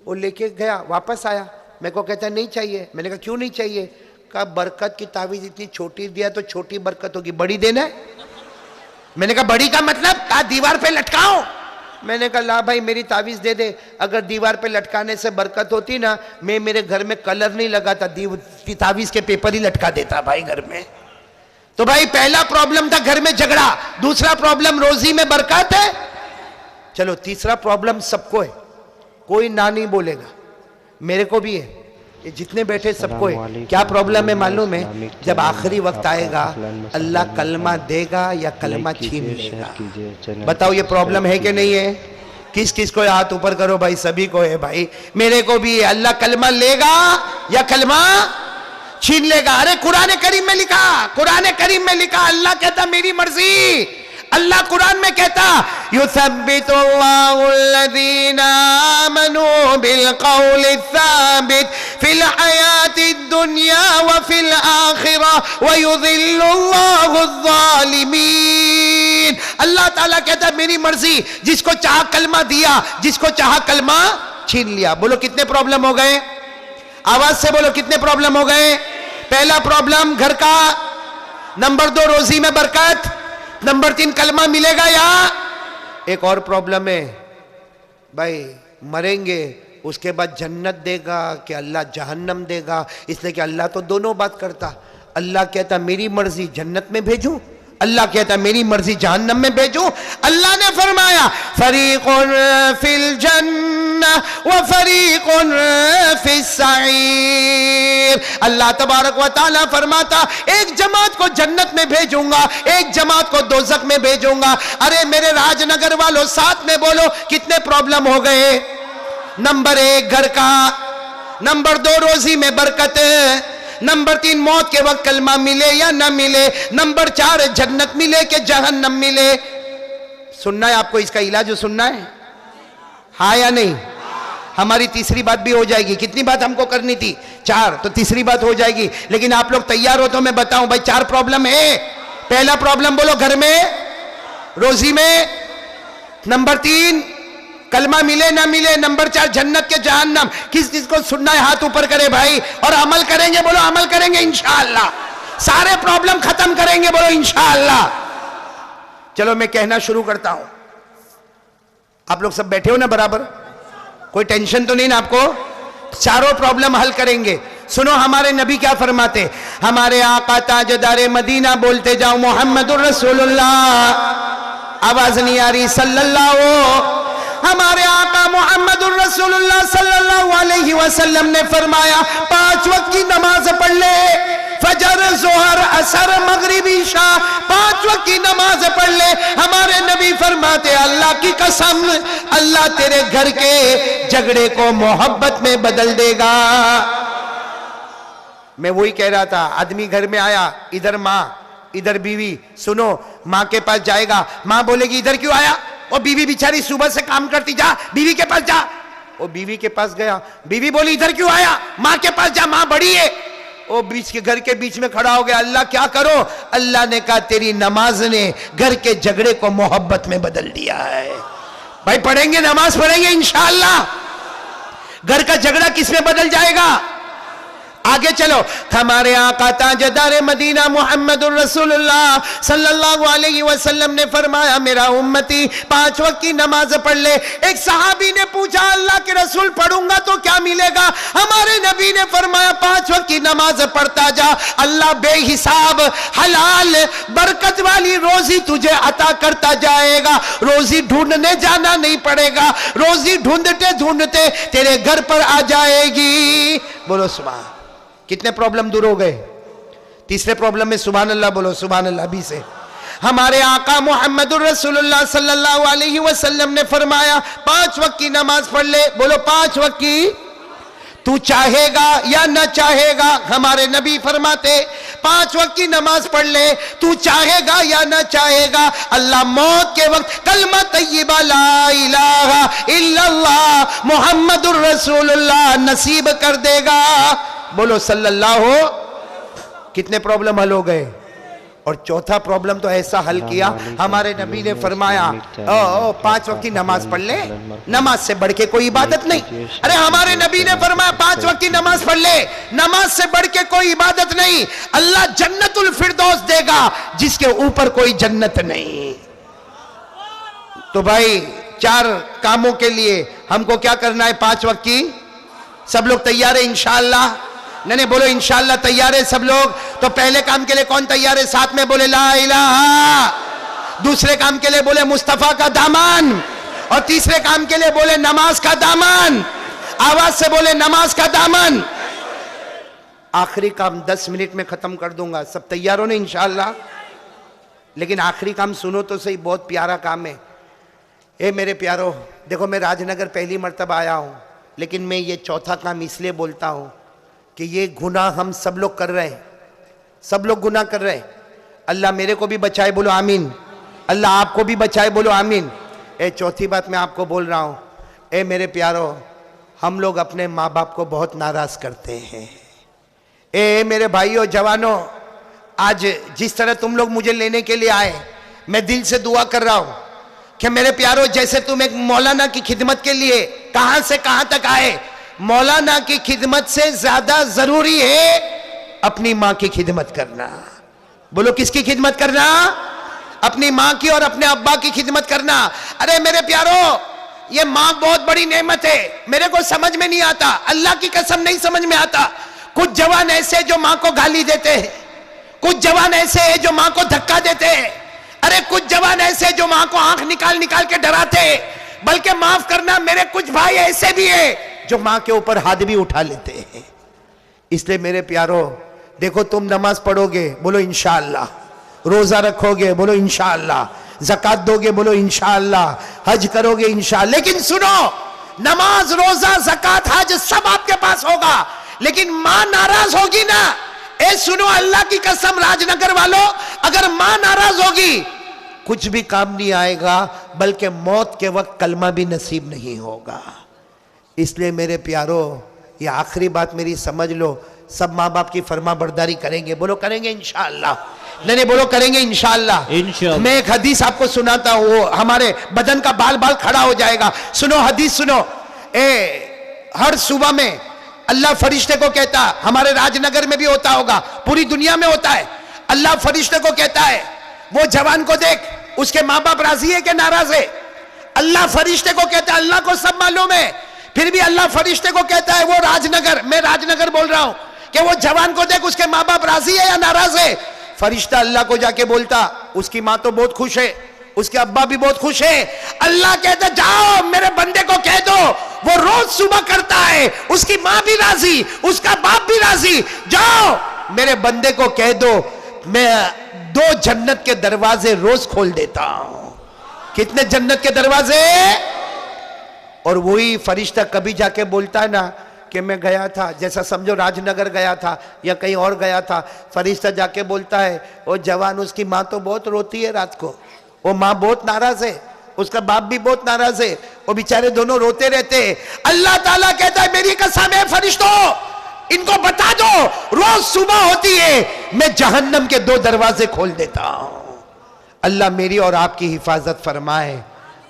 वो लेके गया, वापस आया, मेरे को कहता नहीं चाहिए। मैंने कहा क्यों नहीं चाहिए। कहा बरकत की तावीज इतनी छोटी दिया तो छोटी बरकत होगी, बड़ी देना है। मैंने कहा बड़ी का मतलब, कहा दीवार पे लटकाओ। मैंने कहा ला भाई, मेरी तावीज दे दे, अगर दीवार पे लटकाने से बरकत होती ना, मैं मेरे घर में कलर नहीं लगाता, तावीज के पेपर ही लटका देता भाई घर में। तो भाई पहला प्रॉब्लम था घर में झगड़ा, दूसरा प्रॉब्लम रोजी में बरकत है। चलो, तीसरा प्रॉब्लम सबको है, कोई ना नहीं बोलेगा, मेरे को भी है, ये जितने बैठे सबको है। क्या प्रॉब्लम है मालूम है, जब आखिरी वक्त आएगा अल्लाह कलमा देगा या कलमा छीन लेगा। बताओ ये प्रॉब्लम है कि नहीं है। किस किस को, हाथ ऊपर करो भाई, सभी को है भाई, मेरे को भी है। अल्लाह कलमा लेगा या कलमा छीन लेगा। अरे कुरान करीम में लिखा, कुरान करीम में लिखा, अल्लाह कहता मेरी मर्जी। अल्लाह कुरान में कहता युसब्बितुल्लाहुल्लज़ीना आमनू बिलक़ौलि साबित फिल हयातिद दुनिया व फिल आखिरह व युज़िल्लुल्लाहुज़्ज़ालिमीन। अल्लाह ताला कहता मेरी मर्जी, जिसको चाह कलमा दिया, जिसको चाह कलमा छीन लिया। बोलो कितने प्रॉब्लम हो गए, आवाज से बोलो कितने प्रॉब्लम हो गए। पहला प्रॉब्लम घर का, नंबर 2 रोजी में बरकत, नंबर 3 कलमा मिलेगा या। एक और प्रॉब्लम है भाई, मरेंगे उसके बाद जन्नत देगा कि अल्लाह जहन्नम देगा। इसलिए कि अल्लाह तो दोनों बात करता। अल्लाह कहता मेरी मर्जी जन्नत में भेजूं, अल्लाह कहता मेरी मर्जी जहन्नम में भेजूं। अल्लाह ने फरमाया फरीकुन फिल जन्नह व फरीकुन फिस सईर। अल्लाह तबारक व तआला फरमाता एक जमात को जन्नत में भेजूंगा, एक जमात को दोजख में भेजूंगा। अरे मेरे राजनगर वालों, साथ में बोलो कितने प्रॉब्लम हो गए। नंबर 1 घर का, नंबर 2 रोजी में बरकत, नंबर 3 मौत के वक्त कलमा मिले या ना मिले, नंबर 4 जन्नत मिले कि जहन्नम मिले। सुनना है आपको, इसका इलाज सुनना है, हाँ या नहीं। हमारी तीसरी बात भी हो जाएगी। कितनी बात हमको करनी थी, 4, तो तीसरी बात हो जाएगी। लेकिन आप लोग तैयार हो तो मैं बताऊं भाई 4 प्रॉब्लम है। पहला प्रॉब्लम बोलो घर में, रोजी में, नंबर 3 कलमा मिले ना मिले, नंबर 4 जन्नत के जहन्नम। किस किस को सुनना है हाथ ऊपर करे भाई, और अमल करेंगे, बोलो अमल करेंगे इंशाअल्लाह, सारे प्रॉब्लम खत्म करेंगे, बोलो इंशाअल्लाह। चलो मैं कहना शुरू करता हूं। आप लोग सब बैठे हो ना बराबर, कोई टेंशन तो नहीं ना आपको। चारों प्रॉब्लम हल करेंगे। सुनो हमारे नबी क्या फरमाते, हमारे आका ताजदारे मदीना, बोलते जाओ मोहम्मदुर रसूलुल्लाह, आवाज नहीं आ रही, सल्लल्लाहु। हमारे आका मोहम्मदुर रसूलुल्लाह सल्लल्लाहु अलैहि वसल्लम ने फरमाया 5 वक्त की नमाज पढ़ ले, फजर जोहर असर मगरिब ईशा 5 वक्त की नमाज पढ़ ले। हमारे नबी फरमाते अल्लाह की कसम अल्लाह तेरे घर के झगड़े को मोहब्बत में बदल देगा। मैं वही कह रहा था, आदमी घर में आया, इधर माँ इधर बीवी, सुनो माँ के पास जाएगा, माँ बोलेगी इधर क्यों आया, और बीवी बेचारी सुबह से काम करती, जा बीवी के पास जा। वो बीवी के पास गया, बीवी बोली इधर क्यों आया, माँ के पास जा, माँ बड़ी है। वो बीच के घर के बीच में खड़ा हो गया, अल्लाह क्या करो, अल्लाह ने कहा तेरी नमाज ने घर के झगड़े को मोहब्बत में बदल दिया है। भाई पढ़ेंगे, नमाज पढ़ेंगे इंशाअल्लाह, घर का झगड़ा किस में बदल जाएगा। आगे चलो, हमारे आका ताजदार मदीना मुहम्मदुर रसूलुल्लाह सल्लल्लाहु अलैहि वसल्लम ने फरमाया मेरा उम्मती 5 वक्त की नमाज पढ़ ले। एक सहाबी ने पूछा अल्लाह के रसूल पढ़ूंगा तो क्या मिलेगा। हमारे नबी ने फरमाया 5 वक्त की नमाज पढ़ता जा, अल्लाह बेहिसाब हलाल बरकत वाली रोजी तुझे अता करता जाएगा। रोजी ढूंढने जाना नहीं पड़ेगा, रोजी ढूंढते ढूंढते तेरे घर पर आ जाएगी। बोलो सुभान। कितने प्रॉब्लम दूर हो गए। तीसरे प्रॉब्लम में सुभान अल्लाह बोलो, सुभान अल्लाह भी से। हमारे आका मुहम्मदुर रसूलुल्लाह सल्लल्लाहु अलैहि वसल्लम ने फरमाया 5 वक्त की नमाज पढ़ ले। बोलो 5 वक्त की, तू चाहेगा या न चाहेगा, हमारे नबी फरमाते 5 वक्त की नमाज पढ़ ले, तू चाहेगा या न चाहेगा, अल्लाह मौत के वक्त कलमा तय्यबा ला इलाहा इल्लल्लाह मुहम्मदुर रसूलुल्लाह नसीब कर देगा। बोलो सल्लल्लाहु। कितने प्रॉब्लम हल हो गए। और चौथा प्रॉब्लम तो ऐसा हल किया, हमारे नबी ने फरमाया 5 वक्त की नमाज पढ़ ले, नमाज से बढ़ के कोई इबादत नहीं। अरे हमारे नबी ने फरमाया 5 वक्त की नमाज पढ़ ले, नमाज से बढ़ के कोई इबादत नहीं। अल्लाह जन्नतुल फिरदौस देगा जिसके ऊपर कोई जन्नत नहीं। तो भाई 4 कामों के लिए हमको क्या करना है 5 वक्त की। सब लोग तैयार है इंशाअल्लाह। नहीं बोलो इंशाअल्लाह तैयार है सब लोग। तो पहले काम के लिए कौन तैयार है, साथ में बोले ला इलाहा। दूसरे काम के लिए बोले मुस्तफा का दामन। और तीसरे काम के लिए बोले नमाज का दामन। आवाज से बोले नमाज का दामन। आखिरी काम 10 मिनट में खत्म कर दूंगा। सब तैयार हो ना इंशाअल्लाह। लेकिन आखिरी काम सुनो तो सही, बहुत प्यारा काम है। ए मेरे प्यारो, देखो मैं राजनगर पहली मर्तबा आया हूं, लेकिन मैं ये चौथा काम इसलिए बोलता हूं कि ये गुनाह हम सब लोग कर रहे हैं, सब लोग गुनाह कर रहे हैं। अल्लाह मेरे को भी बचाए, बोलो आमीन। अल्लाह आपको भी बचाए, बोलो आमीन। ए चौथी बात मैं आपको बोल रहा हूं, ए मेरे प्यारो, हम लोग अपने माँ बाप को बहुत नाराज करते हैं। ए मेरे भाइयों जवानों, आज जिस तरह तुम लोग मुझे लेने के लिए आए, मैं दिल से दुआ कर रहा हूं कि मेरे प्यारो, जैसे तुम एक मौलाना की खिदमत के लिए कहां से कहां तक आए, मौलाना की खिदमत से ज्यादा जरूरी है अपनी मां की खिदमत करना। बोलो किसकी खिदमत करना, अपनी मां की और अपने अब्बा की खिदमत करना। अरे मेरे प्यारो, ये मां बहुत बड़ी नेमत है। मेरे को समझ में नहीं आता, अल्लाह की कसम नहीं समझ में आता। कुछ जवान ऐसे जो मां को गाली देते हैं, कुछ जवान ऐसे है जो मां को धक्का देते हैं। अरे कुछ जवान ऐसे जो मां को आंख निकाल निकाल के डराते हैं। बल्कि माफ करना, मेरे कुछ भाई ऐसे भी है जो मां के ऊपर हाथ भी उठा लेते हैं। इसलिए मेरे प्यारो, देखो तुम नमाज पढ़ोगे, बोलो इंशाअल्लाह। रोजा रखोगे, बोलो इंशाअल्लाह। ज़कात दोगे, बोलो इंशाअल्लाह। हज करोगे इंशाअल्लाह। लेकिन सुनो, नमाज रोजा ज़कात हज सब आपके पास होगा, लेकिन मां नाराज होगी ना। ए सुनो, अल्लाह की कसम राजनगर वालों, अगर मां नाराज होगी कुछ भी काम नहीं आएगा, बल्कि मौत के वक्त कलमा भी नसीब नहीं होगा। इसलिए मेरे प्यारो, ये आखिरी बात मेरी समझ लो, सब माँ बाप की फरमा बरदारी करेंगे, बोलो करेंगे इंशाअल्लाह। नहीं बोलो करेंगे इंशाअल्लाह। मैं एक हदीस आपको सुनाता हूँ, वो हमारे बदन का बाल बाल खड़ा हो जाएगा। सुनो हदीस सुनो। हर सुबह में अल्लाह फरिश्ते को कहता, हमारे राजनगर में भी होता होगा, पूरी दुनिया में होता है। अल्लाह फरिश्ते को कहता है, वो जवान को देख, उसके माँ बाप राजी है कि नाराज है। अल्लाह फरिश्ते को कहता है, अल्लाह को सब मालूम है, फिर भी अल्लाह फरिश्ते को कहता है, वो राजनगर, मैं राजनगर बोल रहा हूं, कि वो जवान को देख, उसके माँ बाप राजी है या नाराज है। फरिश्ता अल्लाह को जाके बोलता, उसकी माँ तो बहुत खुश है, उसके अब्बा भी बहुत खुश है। अल्लाह कहता, जाओ मेरे बंदे को कह दो, वो रोज सुबह करता है, उसकी माँ भी राजी, उसका बाप भी राजी, जाओ मेरे बंदे को कह दो मैं 2 जन्नत के दरवाजे रोज खोल देता हूं। कितने जन्नत के दरवाजे? और वही फरिश्ता कभी जाके बोलता है ना कि मैं गया था, जैसा समझो राजनगर गया था या कहीं और गया था, फरिश्ता जाके बोलता है वो जवान उसकी माँ तो बहुत रोती है रात को, वो माँ बहुत नाराज है, उसका बाप भी बहुत नाराज है, वो बेचारे दोनों रोते रहते हैं। अल्लाह ताला कहता है मेरी कसम है फरिश्तों, इनको बता दो रोज सुबह होती है मैं जहन्नम के 2 दरवाजे खोल देता हूं। अल्लाह मेरी और आपकी हिफाजत फरमाए।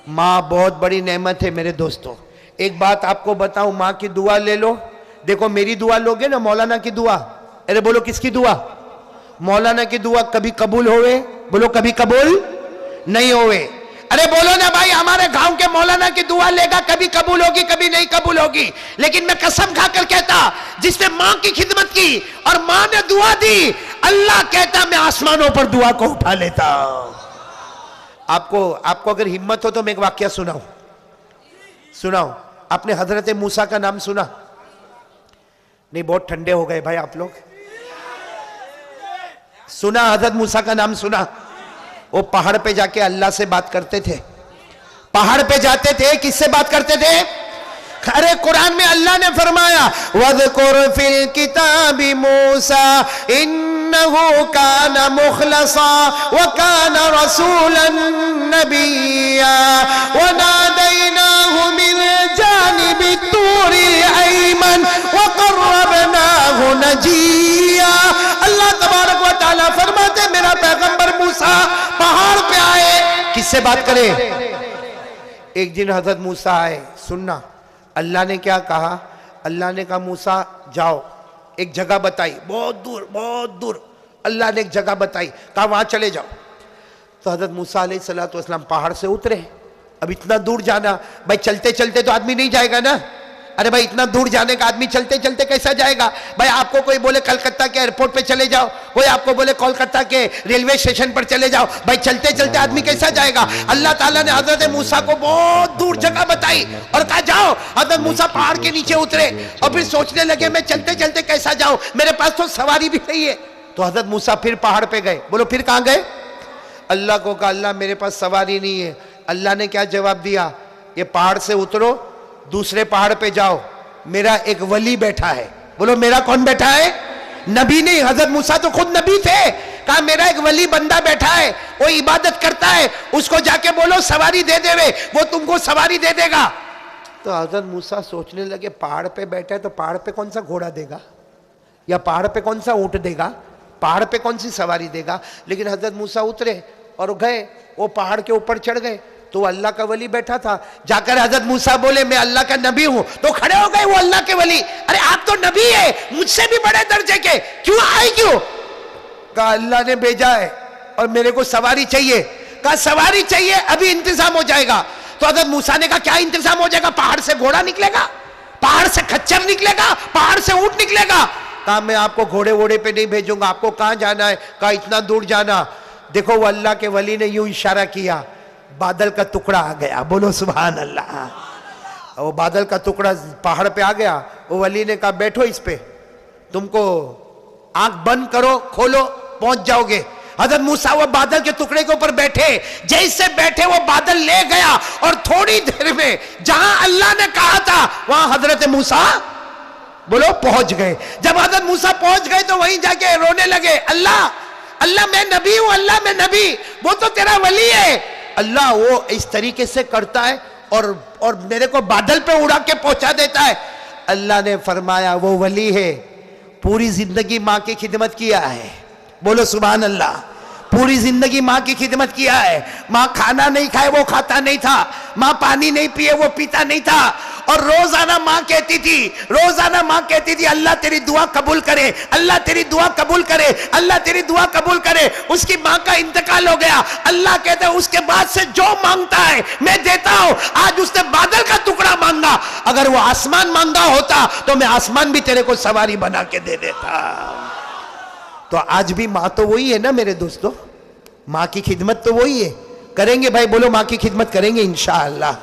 माँ बहुत बड़ी नेमत है मेरे दोस्तों। एक बात आपको बताऊं, माँ की दुआ ले लो। देखो मेरी दुआ लोगे ना, मौलाना की दुआ, अरे बोलो किसकी दुआ? मौलाना की दुआ कभी कबूल होवे? बोलो कभी कबूल नहीं होवे। अरे बोलो ना भाई हमारे गांव के मौलाना की दुआ लेगा कभी कबूल होगी कभी नहीं कबूल होगी। लेकिन मैं कसम खाकर कहता जिसने मां की खिदमत की और मां ने दुआ दी, अल्लाह कहता मैं आसमानों पर दुआ को उठा लेता। आपको अगर हिम्मत हो तो मैं एक वाकया सुनाऊं। आपने हजरत मूसा का नाम सुना? नहीं, बहुत ठंडे हो गए भाई आप लोग। सुना? हजरत मूसा का नाम सुना? वो पहाड़ पे जाके अल्लाह से बात करते थे। पहाड़ पे जाते थे, किससे बात करते थे? अरे कुरान में अल्लाह ने फरमाया वज़कुर फिल किताबी मूसा इन्नहु काना मुखलसा व काना रसूलन नबिय्या व नादैनाहु मिन जानिबि तूरिल अयमन व क़र्रबनाहु नजिया। अल्लाह तबारक व तआला फरमाते मेरा पैगंबर मूसा पहाड़ पे आए, किससे बात करे? एक दिन हजरत मूसा आए। सुनना अल्लाह ने क्या कहा? अल्लाह ने कहा मूसा जाओ, एक जगह बताई, बहुत दूर अल्लाह ने एक जगह बताई, कहा वहां चले जाओ। तो हजरत मूसा अलैहिस्सलातु वस्सलाम पहाड़ से उतरे। अब इतना दूर जाना, भाई चलते चलते तो आदमी नहीं जाएगा ना। अरे भाई इतना दूर जाने का आदमी चलते चलते कैसा जाएगा? भाई आपको कोई बोले कलकत्ता के एयरपोर्ट पे चले जाओ, कोई आपको बोले कोलकाता के रेलवे स्टेशन पर चले जाओ, भाई चलते चलते आदमी कैसा जाएगा? अल्लाह ताला ने हजरत मूसा को बहुत दूर जगह बताई और कहा जाओ। हजरत मूसा पहाड़ के नीचे उतरे और फिर सोचने लगे मैं चलते चलते कैसा जाऊं, मेरे पास तो सवारी भी नहीं है। तो हजरत मूसा फिर पहाड़ पे गए। बोलो फिर कहां गए? अल्लाह को कहा अल्लाह मेरे पास सवारी नहीं है। अल्लाह ने क्या जवाब दिया? ये पहाड़ से उतरो, दूसरे पहाड़ पे जाओ, मेरा एक वली बैठा है। बोलो मेरा कौन बैठा है? नबी नहीं, हजरत मूसा तो खुद नबी थे। कहा मेरा एक वली बंदा बैठा है, वो इबादत करता है, उसको जाके बोलो सवारी दे देवे, वो तुमको सवारी दे देगा। तो हजरत मूसा सोचने लगे पहाड़ पे बैठा है तो पहाड़ पे कौन सा घोड़ा देगा या पहाड़ पे कौन सा ऊंट देगा, पहाड़ पे कौन सी सवारी देगा। लेकिन हजरत मूसा उतरे और गए, वो पहाड़ के ऊपर चढ़ गए तो अल्लाह का वली बैठा था। जाकर हजरत मूसा बोले मैं अल्लाह का नबी हूं, तो खड़े हो गए वो अल्लाह के वली। अरे आप तो नबी है, मुझसे भी बड़े दर्जे के, क्यों आए क्यों? कहा अल्लाह ने भेजा है और मेरे को सवारी चाहिए। कहा सवारी चाहिए, अभी इंतजाम हो जाएगा। तो हजरत मूसा ने कहा क्या इंतजाम हो जाएगा? पहाड़ से घोड़ा निकलेगा, पहाड़ से खच्चर निकलेगा, पहाड़ से ऊंट निकलेगा। कहा मैं आपको घोड़े वोड़े पे नहीं भेजूंगा, आपको कहां जाना है? कहा इतना दूर जाना। देखो वो अल्लाह के वली ने यूं इशारा किया, बादल का टुकड़ा आ गया। बोलो सुभान अल्लाह। वो बादल का टुकड़ा पहाड़ पे आ गया। वो वली ने कहा बैठो इस पे, तुमको आंख बंद करो खोलो पहुंच जाओगे। हजरत मूसा वो बादल के टुकड़े के ऊपर बैठे, जैसे बैठे वो बादल ले गया और थोड़ी देर में जहां अल्लाह ने कहा था वहां हजरत मूसा बोलो पहुंच गए। जब हजरत मूसा पहुंच गए तो वहीं जाके रोने लगे, अल्लाह अल्लाह मैं नबी हूं, अल्लाह मैं नबी, वो तो तेरा वली है। अल्लाह वो इस तरीके से करता है और मेरे को बादल पे उड़ा के पहुंचा देता है। अल्लाह ने फरमाया वो वली है, पूरी जिंदगी माँ की खिदमत किया है। बोलो सुभान अल्लाह। पूरी जिंदगी माँ की खिदमत किया है। माँ खाना नहीं खाए वो खाता नहीं था, माँ पानी नहीं पिए वो पीता नहीं था। और रोजाना माँ कहती थी अल्लाह तेरी दुआ कबूल करे, अल्लाह तेरी दुआ कबूल करे, अल्लाह तेरी दुआ कबूल करे। उसकी माँ का इंतकाल हो गया। अल्लाह कहते हैं उसके बाद से जो मांगता है मैं देता हूं। आज उसने बादल का टुकड़ा मांगा, अगर वो आसमान मांगा होता तो मैं आसमान भी तेरे को सवारी बना के दे देता। तो आज भी माँ तो वही है ना मेरे दोस्तों, माँ की खिदमत तो वही है। करेंगे भाई, बोलो माँ की खिदमत करेंगे इंशाअल्लाह।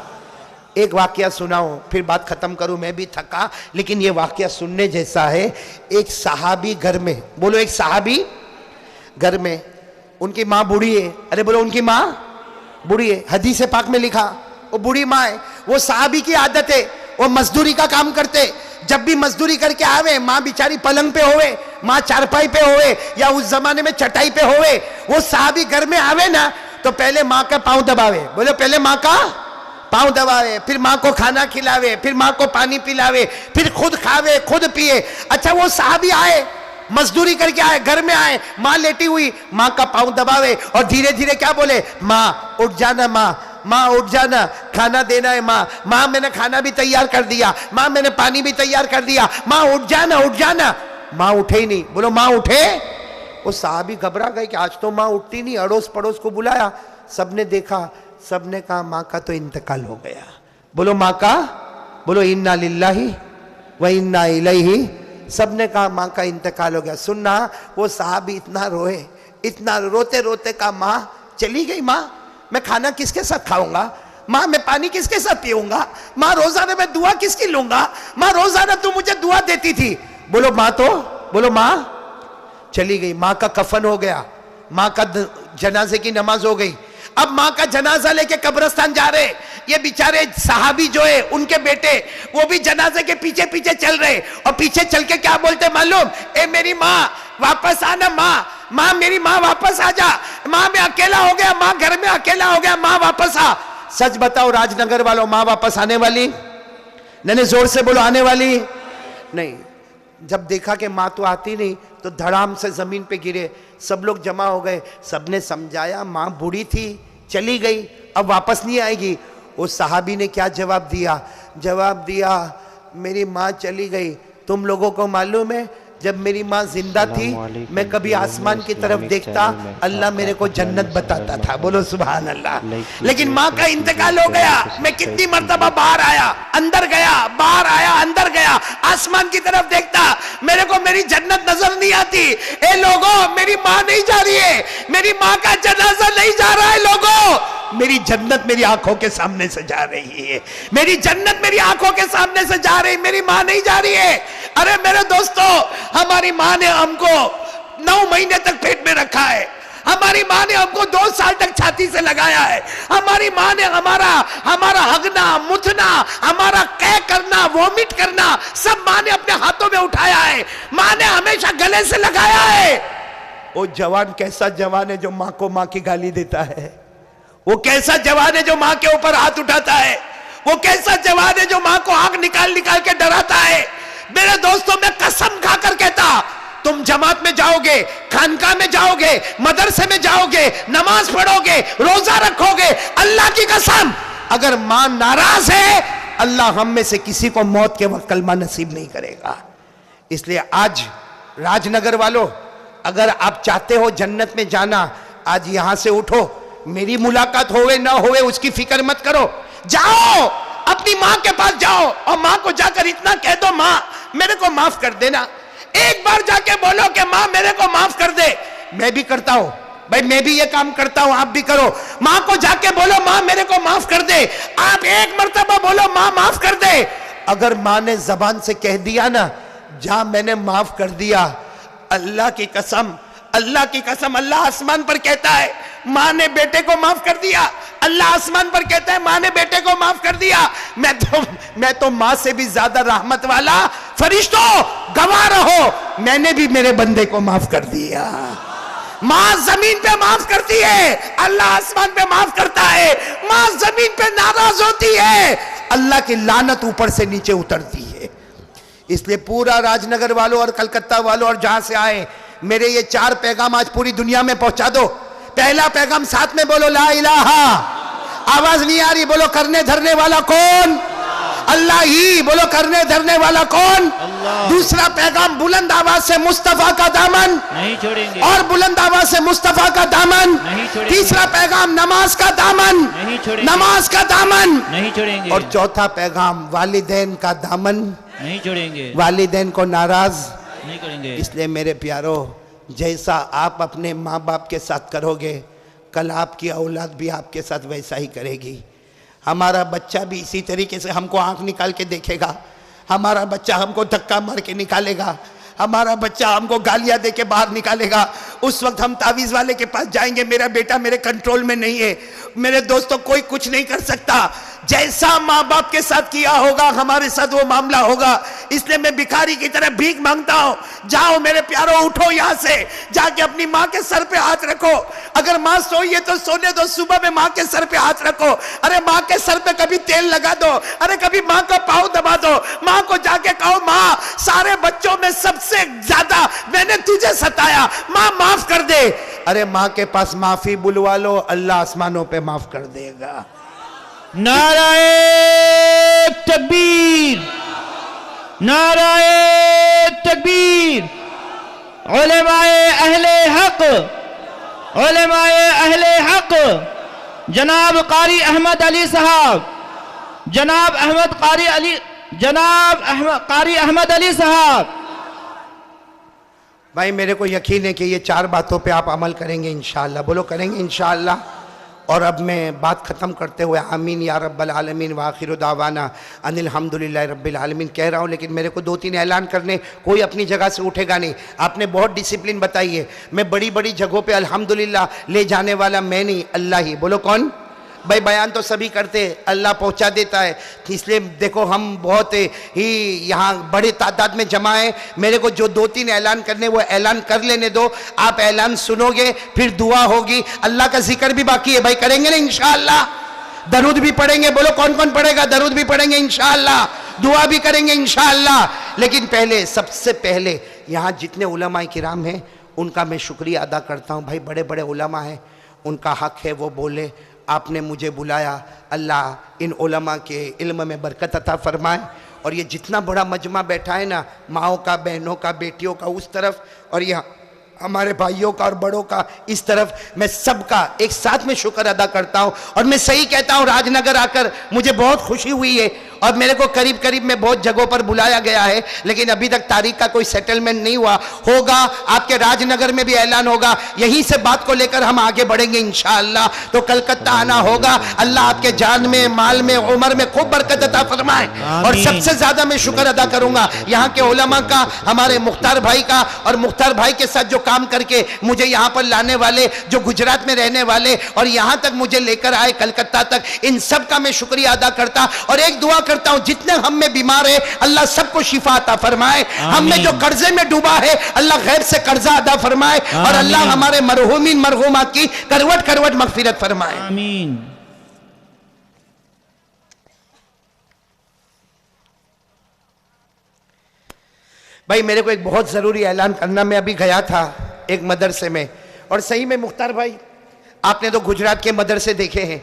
एक वाकया सुनाऊं फिर बात खत्म करूं, मैं भी थका, लेकिन ये वाकया सुनने जैसा है। एक सहाबी घर में, बोलो एक सहाबी घर में, उनकी माँ बूढ़ी है। अरे बोलो उनकी माँ बूढ़ी है। हदीस पाक में लिखा वो बूढ़ी माँ है। वो सहाबी की आदत है, वो मजदूरी का काम करते। जब भी मजदूरी करके आवे, माँ बिचारी पलंग पे होवे, माँ चारपाई पे होवे, या उस जमाने में चटाई पे होवे, वो सहाबी घर में आवे ना तो पहले माँ का पांव दबावे। बोलो पहले माँ का पांव दबावे, फिर माँ को खाना खिलावे, फिर माँ को पानी पिलावे, फिर खुद खावे खुद पिए। अच्छा वो सहाबी आए, मजदूरी करके आए, घर में आए, माँ लेटी हुई, माँ का पांव दबावे और धीरे धीरे क्या बोले, माँ उठ जाना, माँ उठ जाना, खाना देना है माँ, माँ मैंने खाना भी तैयार कर दिया, माँ मैंने पानी भी तैयार कर दिया, माँ उठ जाना उठ जाना। माँ उठे ही नहीं। बोलो माँ उठे। वो साहबी घबरा गए कि आज तो माँ उठती नहीं। अड़ोस पड़ोस को बुलाया, सबने देखा, सबने कहा माँ का तो इंतकाल हो गया। बोलो माँ का, बोलो इन्ना लिल्लाही व इन्ना इलैहि। सबने कहा माँ का इंतकाल हो गया। सुनना, वो साहबी इतना रोए, इतना रोते रोते कहा माँ चली गई, माँ मैं खाना किसके साथ खाऊंगा, माँ मैं पानी किसके साथ पीऊंगा, माँ रोजाना मैं दुआ किसकी लूंगा, माँ रोजाना तू मुझे दुआ देती थी। बोलो माँ तो, बोलो माँ चली गई। माँ का कफन हो गया, माँ का जनाजे की नमाज हो गई। अब माँ का जनाजा लेके कब्रिस्तान जा रहे, ये बेचारे सहाबी जो है उनके बेटे वो भी जनाजे के पीछे पीछे चल रहे, और पीछे चल के क्या बोलते मालूम, ए मेरी माँ वापस आना, माँ मेरी माँ वापस आ जा, माँ मैं अकेला हो गया, माँ घर में अकेला हो गया, माँ वापस आ। सच बताओ राजनगर वालों, माँ वापस आने वाली? नहीं, जोर से बोलो आने वाली नहीं। जब देखा कि माँ तो आती नहीं तो धड़ाम से जमीन पे गिरे, सब लोग जमा हो गए, सबने समझाया माँ बूढ़ी थी चली गई, अब वापस नहीं आएगी। उस सहाबी ने क्या जवाब दिया, जवाब दिया मेरी माँ चली गई, तुम लोगों को मालूम है जब मेरी माँ जिंदा थी मैं कभी आसमान की तरफ देखता, अल्लाह मेरे को जन्नत बताता था। बोलो सुभान अल्लाह। लेकिन माँ का इंतकाल हो गया, मैं कितनी मर्तबा बाहर आया अंदर गया, बाहर आया अंदर गया, आसमान की तरफ देखता, मेरे को मेरी जन्नत नजर नहीं आती। ए लोगों, मेरी माँ नहीं जा रही है, मेरी माँ का जनाजा नहीं जा रहा है लोगों, मेरी जन्नत मेरी आंखों के सामने से जा रही है, मेरी जन्नत मेरी आंखों के सामने से जा रही, मेरी माँ नहीं जा रही है। अरे मेरे दोस्तों, हमारी माँ ने हमको 9 महीने तक पेट में रखा है, हमारी माँ ने हमको 2 साल तक छाती से लगाया है, हमारी माँ ने हमारा हगना मुथना, हमारा कै करना वोमिट करना सब माँ ने अपने हाथों में उठाया है, माँ ने हमेशा गले से लगाया है। वो जवान कैसा जवान है जो माँ को माँ की गाली देता है, वो कैसा जवान है जो माँ के ऊपर हाथ उठाता है, वो कैसा जवान है जो माँ को आंख निकाल निकाल के डराता है। मेरे दोस्तों, मैं कसम खाकर कहता, तुम जमात में जाओगे, खानका में जाओगे, मदरसे में जाओगे, नमाज पढ़ोगे, रोजा रखोगे, अल्लाह की कसम अगर मां नाराज है, अल्लाह हम में से किसी को मौत के वक्त कलमा नसीब नहीं करेगा। इसलिए आज राजनगर वालों, अगर आप चाहते हो जन्नत में जाना, आज यहां से उठो, मेरी मुलाकात होवे ना होवे उसकी फिक्र मत करो, जाओ अपनी माँ के पास जाओ और माँ को जाकर इतना कह दो, माँ मेरे को माफ कर देना। एक बार जाके बोलो कि माँ मेरे को माफ कर दे। मैं भी करता हूं भाई, मैं भी ये काम करता हूं, आप भी करो। माँ को जाके बोलो माँ मेरे को माफ कर दे, आप एक मर्तबा बोलो माँ माफ कर दे। अगर माँ ने जबान से कह दिया ना, जा मैंने माफ कर दिया, अल्लाह की कसम, अल्लाह की कसम, अल्लाह आसमान पर कहता है माँ ने बेटे को माफ कर दिया, अल्लाह आसमान पर कहता है माँ ने बेटे को माफ कर दिया। मैं तो माँ से भी ज्यादा रहमत वाला, फरिश्तों गवाह रहो, मैंने भी मेरे बंदे को माफ कर दिया। माँ जमीन पे माफ करती है, अल्लाह आसमान पे माफ करता है। माँ जमीन पे नाराज होती है, अल्लाह की लानत ऊपर से नीचे उतरती है। इसलिए पूरा राजनगर वालों और कलकत्ता वालों और जहां से आए, मेरे ये 4 पैगाम आज पूरी दुनिया में पहुंचा दो। पहला पैगाम साथ में बोलो ला इलाहा, आवाज नहीं आ रही, बोलो करने धरने वाला कौन? अल्लाह ही, बोलो करने धरने वाला कौन? दूसरा पैगाम बुलंद आवाज से मुस्तफा का दामन नहीं छोड़ेंगे, और बुलंद आवाज से मुस्तफा का दामन नहीं छोड़ेंगे। तीसरा पैगाम नमाज का दामन नहीं छोड़ेंगे, नमाज का दामन नहीं छोड़ेंगे, और चौथा पैगाम वालिदैन का दामन नहीं छोड़ेंगे, वालिदैन को नाराज नहीं करेंगे। इसलिए मेरे प्यारो, जैसा आप अपने माँ बाप के साथ करोगे, कल आपकी औलाद भी आपके साथ वैसा ही करेगी। हमारा बच्चा भी इसी तरीके से हमको आंख निकाल के देखेगा, हमारा बच्चा हमको धक्का मार के निकालेगा, हमारा बच्चा हमको गालियां दे के बाहर निकालेगा। उस वक्त हम तावीज वाले के पास जाएंगे, मेरा बेटा मेरे कंट्रोल में नहीं है। मेरे दोस्तों, कोई कुछ नहीं कर सकता। जैसा माँ बाप के साथ किया होगा हमारे साथ वो मामला होगा। इसलिए मैं भिखारी की तरह भीख मांगता हूं। जाओ मेरे प्यारों, उठो यहां से, जाके अपनी माँ के सर पे हाथ रखो। अगर माँ सोई है तो सोने दो, सुबह में माँ के सर पे हाथ रखो। अरे माँ के सर पे कभी तेल लगा दो, अरे कभी माँ का पाँव दबा दो। माँ को जाके कहो, माँ सारे बच्चों में सबसे ज्यादा मैंने तुझे सताया, माँ माफ कर दे। अरे माँ के पास माफी बुलवा लो, अल्लाह आसमानों पे माफ कर देगा। नाराए तकबीर, नाराए तकबीर। उलेमाए अहले हक, उलेमाए अहले हक, जनाब कारी अहमद अली साहब, जनाब कारी अहमद अली साहब। भाई मेरे को यकीन है कि ये 4 बातों पे आप अमल करेंगे इंशाअल्लाह। बोलो करेंगे इंशाअल्लाह। और अब मैं बात ख़त्म करते हुए आमीन या रब्बल आलमीन व आखिर दावाना अनिल हम्दुलिल्लाहि रब्बिल आलमीन कह रहा हूँ। लेकिन मेरे को 2-3 ऐलान करने, कोई अपनी जगह से उठेगा नहीं। आपने बहुत डिसिप्लिन बताई है। मैं बड़ी बड़ी जगहों पे अल्हम्दुलिल्लाह ले जाने वाला मैं नहीं, अल्लाह ही। बोलो कौन? भाई बयान तो सभी करते, अल्लाह पहुंचा देता है। इसलिए देखो हम बहुत ही यहाँ बड़े तादाद में जमा है। मेरे को जो 2-3 ऐलान करने वो ऐलान कर लेने दो। आप ऐलान सुनोगे, फिर दुआ होगी। अल्लाह का जिक्र भी बाकी है भाई, करेंगे ना इंशाअल्लाह। दरूद भी पढ़ेंगे। बोलो कौन कौन पढ़ेगा? दरूद भी पढ़ेंगे इंशाअल्लाह, दुआ भी करेंगे इंशाअल्लाह। लेकिन पहले, सबसे पहले यहाँ जितने उलमाए किराम हैं उनका मैं शुक्रिया अदा करता हूँ। भाई बड़े बड़े उलमा हैं, उनका हक है वो बोले। आपने मुझे बुलाया, अल्लाह इन उलमा के इल्म में बरकत अता फरमाए। और ये जितना बड़ा मजमा बैठा है ना, माओं का, बहनों का, बेटियों का उस तरफ, और यहाँ हमारे भाइयों का और बड़ों का इस तरफ, मैं सबका एक साथ में शुक्र अदा करता हूँ। और मैं सही कहता हूँ, राजनगर आकर मुझे बहुत खुशी हुई है। और मेरे को करीब करीब में बहुत जगहों पर बुलाया गया है, लेकिन अभी तक तारीख का कोई सेटलमेंट नहीं हुआ। होगा, आपके राजनगर में भी ऐलान होगा। यहीं से बात को लेकर हम आगे बढ़ेंगे इंशाअल्लाह। तो कलकत्ता आना होगा। अल्लाह आपके जान में, माल में, उम्र में खूब बरकत अता फरमाए। और सबसे ज्यादा मैं शुक्र अदा करूंगा यहाँ के उलमा का, हमारे मुख्तार भाई का, और मुख्तार भाई के साथ जो काम करके मुझे यहाँ पर लाने वाले, जो गुजरात में रहने वाले और यहाँ तक मुझे लेकर आए कलकत्ता तक, इन सब का मैं शुक्रिया अदा करता। और एक दुआ करता हूं, जितने हम में बीमार है अल्लाह सबको शिफा अता फरमाए। हम में जो कर्जे में डूबा है अल्लाह गैब से कर्जा अदा फरमाए। और अल्लाह हमारे मरहूमीन मरहूमात की करवट करवट मगफिरत फरमाए। आमीन। भाई मेरे को एक बहुत जरूरी ऐलान करना, मैं अभी गया था एक मदरसे में, और सही में मुख्तार भाई, आपने तो गुजरात के मदरसे देखे हैं,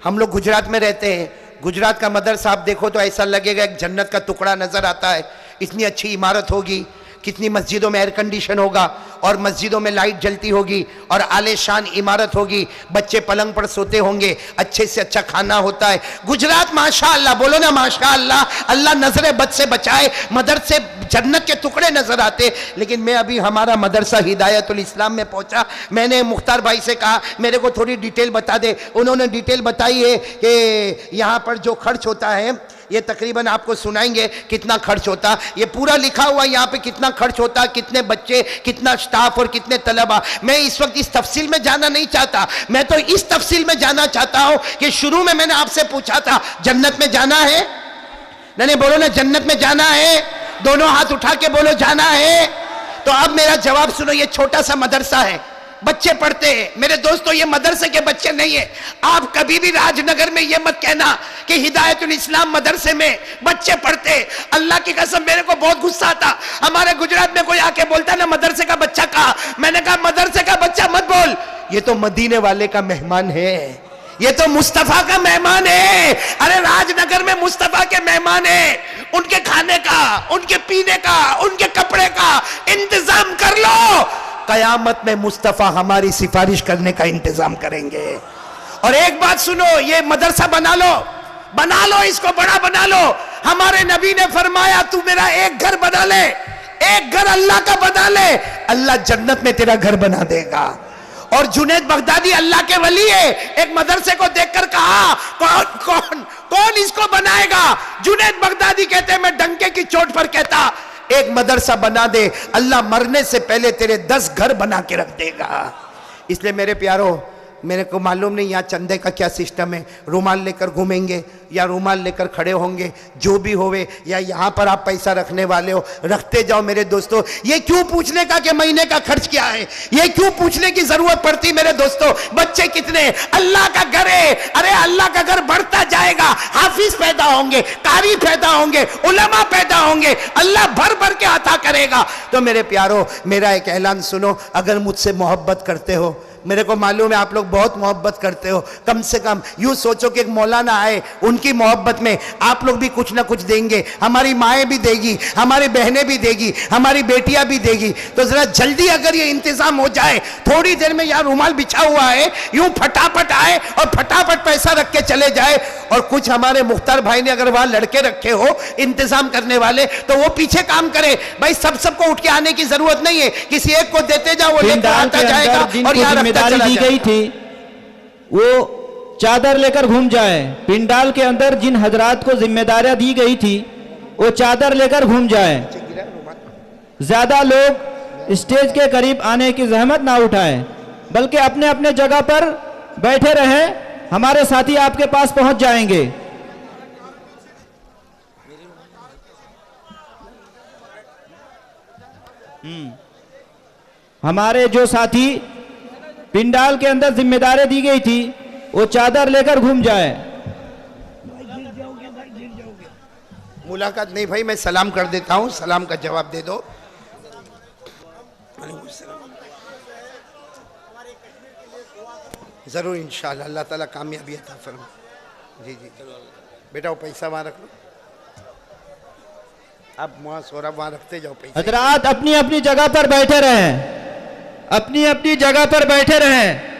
हम लोग गुजरात में रहते हैं। गुजरात का मदरसा आप देखो तो ऐसा लगेगा एक जन्नत का टुकड़ा नजर आता है। इतनी अच्छी इमारत होगी, कितनी मस्जिदों में एयर कंडीशन होगा, और मस्जिदों में लाइट जलती होगी, और आलेशान इमारत होगी, बच्चे पलंग पर सोते होंगे, अच्छे से अच्छा खाना होता है। गुजरात माशाअल्लाह, बोलो ना माशाअल्लाह। अल्लाह नजरे बद से बचाए, मदरसे जन्नत के टुकड़े नजर आते। लेकिन मैं अभी हमारा मदरसा हिदायतुल इस्लाम में पहुंचा, मैंने मुख्तार भाई से कहा मेरे को थोड़ी डिटेल बता दे। उन्होंने डिटेल बताई है कि यहाँ पर जो खर्च होता है, ये तकरीबन आपको सुनाएंगे कितना खर्च होता। ये पूरा लिखा हुआ यहाँ पे कितना खर्च होता, कितने बच्चे, कितना स्टाफ और कितने तलबा। मैं इस वक्त इस तफसील में जाना नहीं चाहता, मैं तो इस तफसील में जाना चाहता हूं कि शुरू में मैंने आपसे पूछा था जन्नत में जाना है? नहीं बोलो ना, जन्नत में जाना है? दोनों हाथ उठा के बोलो जाना है। तो अब मेरा जवाब सुनो। ये छोटा सा मदरसा है, बच्चे पढ़ते हैं। मेरे दोस्तों, ये मदरसे के बच्चे नहीं है। आप कभी भी राजनगर में ये मत कहना कि हिदायतुल इस्लाम मदरसे में बच्चे पढ़ते। अल्लाह की कसम, मेरे को बहुत गुस्सा आता। हमारे गुजरात में कोई आके बोलता ना मदरसे का बच्चा कहा, मैंने कहा मदरसे का बच्चा मत बोल, ये तो मदीने वाले का मेहमान है, ये तो मुस्तफा का मेहमान है। अरे राजनगर में मुस्तफा के मेहमान है, उनके खाने का, उनके पीने का, उनके कपड़े का इंतजाम कर लो। कयामत में मुस्तफा हमारी सिफारिश करने का इंतजाम करेंगे। और एक बात सुनो, ये मदरसा बना लो, इसको बड़ा बना लो। हमारे नबी ने फरमाया तू मेरा एक घर बना ले, एक घर अल्लाह का बना ले, अल्लाह जन्नत में तेरा घर बना देगा। और जुनैद बगदादी अल्लाह के वली है। एक मदरसे को देखकर कहा कौन कौन कौन इसको बनाएगा? जुनैद बगदादी कहते हैं मैं डंके की चोट पर कहता एक मदरसा बना दे, अल्लाह मरने से पहले तेरे 10 घर बना के रख देगा। इसलिए मेरे प्यारो, मेरे को मालूम नहीं यहाँ चंदे का क्या सिस्टम है, रुमाल लेकर घूमेंगे या रुमाल लेकर खड़े होंगे, जो भी होवे, या यहाँ पर आप पैसा रखने वाले हो रखते जाओ। मेरे दोस्तों, ये क्यों पूछने का कि महीने का खर्च क्या है, ये क्यों पूछने की जरूरत पड़ती मेरे दोस्तों? बच्चे कितने? अल्लाह का घर है, अरे अल्लाह का घर बढ़ता जाएगा, हाफिज पैदा होंगे, कारी पैदा होंगे, उलमा पैदा होंगे, अल्लाह भर भर के अता करेगा। तो मेरे प्यारो, मेरा एक ऐलान सुनो, अगर मुझसे मोहब्बत करते हो, मेरे को मालूम है आप लोग बहुत मोहब्बत करते हो, कम से कम यूं सोचो कि एक मौलाना आए, उनकी मोहब्बत में आप लोग भी कुछ ना कुछ देंगे, हमारी माएँ भी देगी, हमारी बहनें भी देगी, हमारी बेटियां भी देगी। तो जरा जल्दी अगर ये इंतजाम हो जाए, थोड़ी देर में यहाँ रुमाल बिछा हुआ है, यूं फटाफट आए और फटाफट पैसा रख के चले जाए। और कुछ हमारे मुख्तार भाई ने अगर वहां लड़के रखे हो इंतजाम करने वाले, तो वो पीछे काम करे। भाई सबको उठ के आने की जरूरत नहीं है, किसी एक को देते जाओ, वो लेकर आता जाएगा और यहाँ जिम्मेदारी दी गई थी वो चादर लेकर घूम जाए। पिंडाल के अंदर जिन हजरात को जिम्मेदारियां दी गई थी वो चादर लेकर घूम जाए। ज्यादा लोग स्टेज के करीब आने की जहमत ना उठाएं, बल्कि अपने अपने जगह पर बैठे रहें, हमारे साथी आपके पास पहुंच जाएंगे। हमारे जो साथी पिंडाल के अंदर जिम्मेदारी दी गई थी वो चादर लेकर घूम जाए। मुलाकात नहीं भाई, मैं सलाम कर देता हूं, सलाम का जवाब दे दो। जरूर इंशाल्लाह अल्लाह ताला कामयाबी अता फरमाए। जी जी बेटा वो पैसा वहां रख लो, आप वहां सौरभ वहां रखते जाओ पैसा। हजरात अपनी अपनी जगह पर बैठे रहें, अपनी अपनी जगह पर बैठे रहें।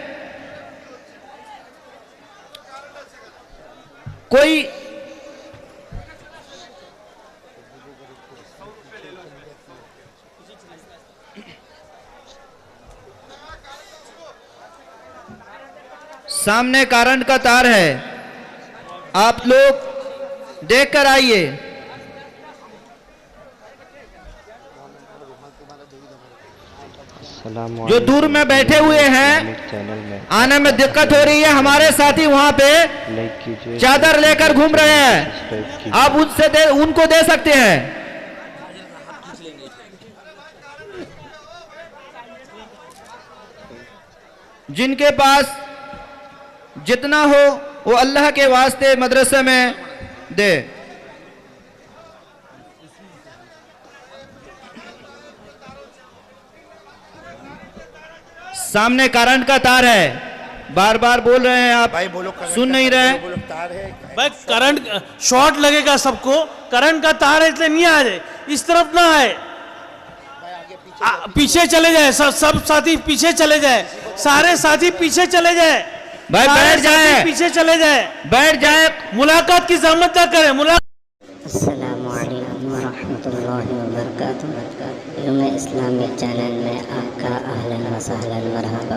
कोई सामने करंट का तार है, आप लोग देख कर आइए। जो दूर में बैठे हुए हैं, आने में दिक्कत हो रही है, हमारे साथी वहां पे चादर लेकर घूम रहे हैं, आप उनको दे सकते हैं। जिनके पास जितना हो वो अल्लाह के वास्ते मदरसे में दे। सामने करंट का तार है, बार बार बोल रहे हैं आप, भाई बोलो, सुन नहीं रहे। बोलो तार है भाई, करंट शॉर्ट लगेगा सबको, करंट का तार है इसलिए नहीं आ जाए, इस तरफ ना आए, पीछे चले जाए, सब साथी पीछे चले जाए, सारे साथी पीछे चले जाए भाई, बैठ जाए, पीछे चले जाए, बैठ जाए, मुलाकात की जहमत ना करें। अस्सलामु अलैकुम वरहमतुल्लाहि वबरकातुहू। इल्म इस्लामी चैनल में आपका अहलन व सहलन मरहबा।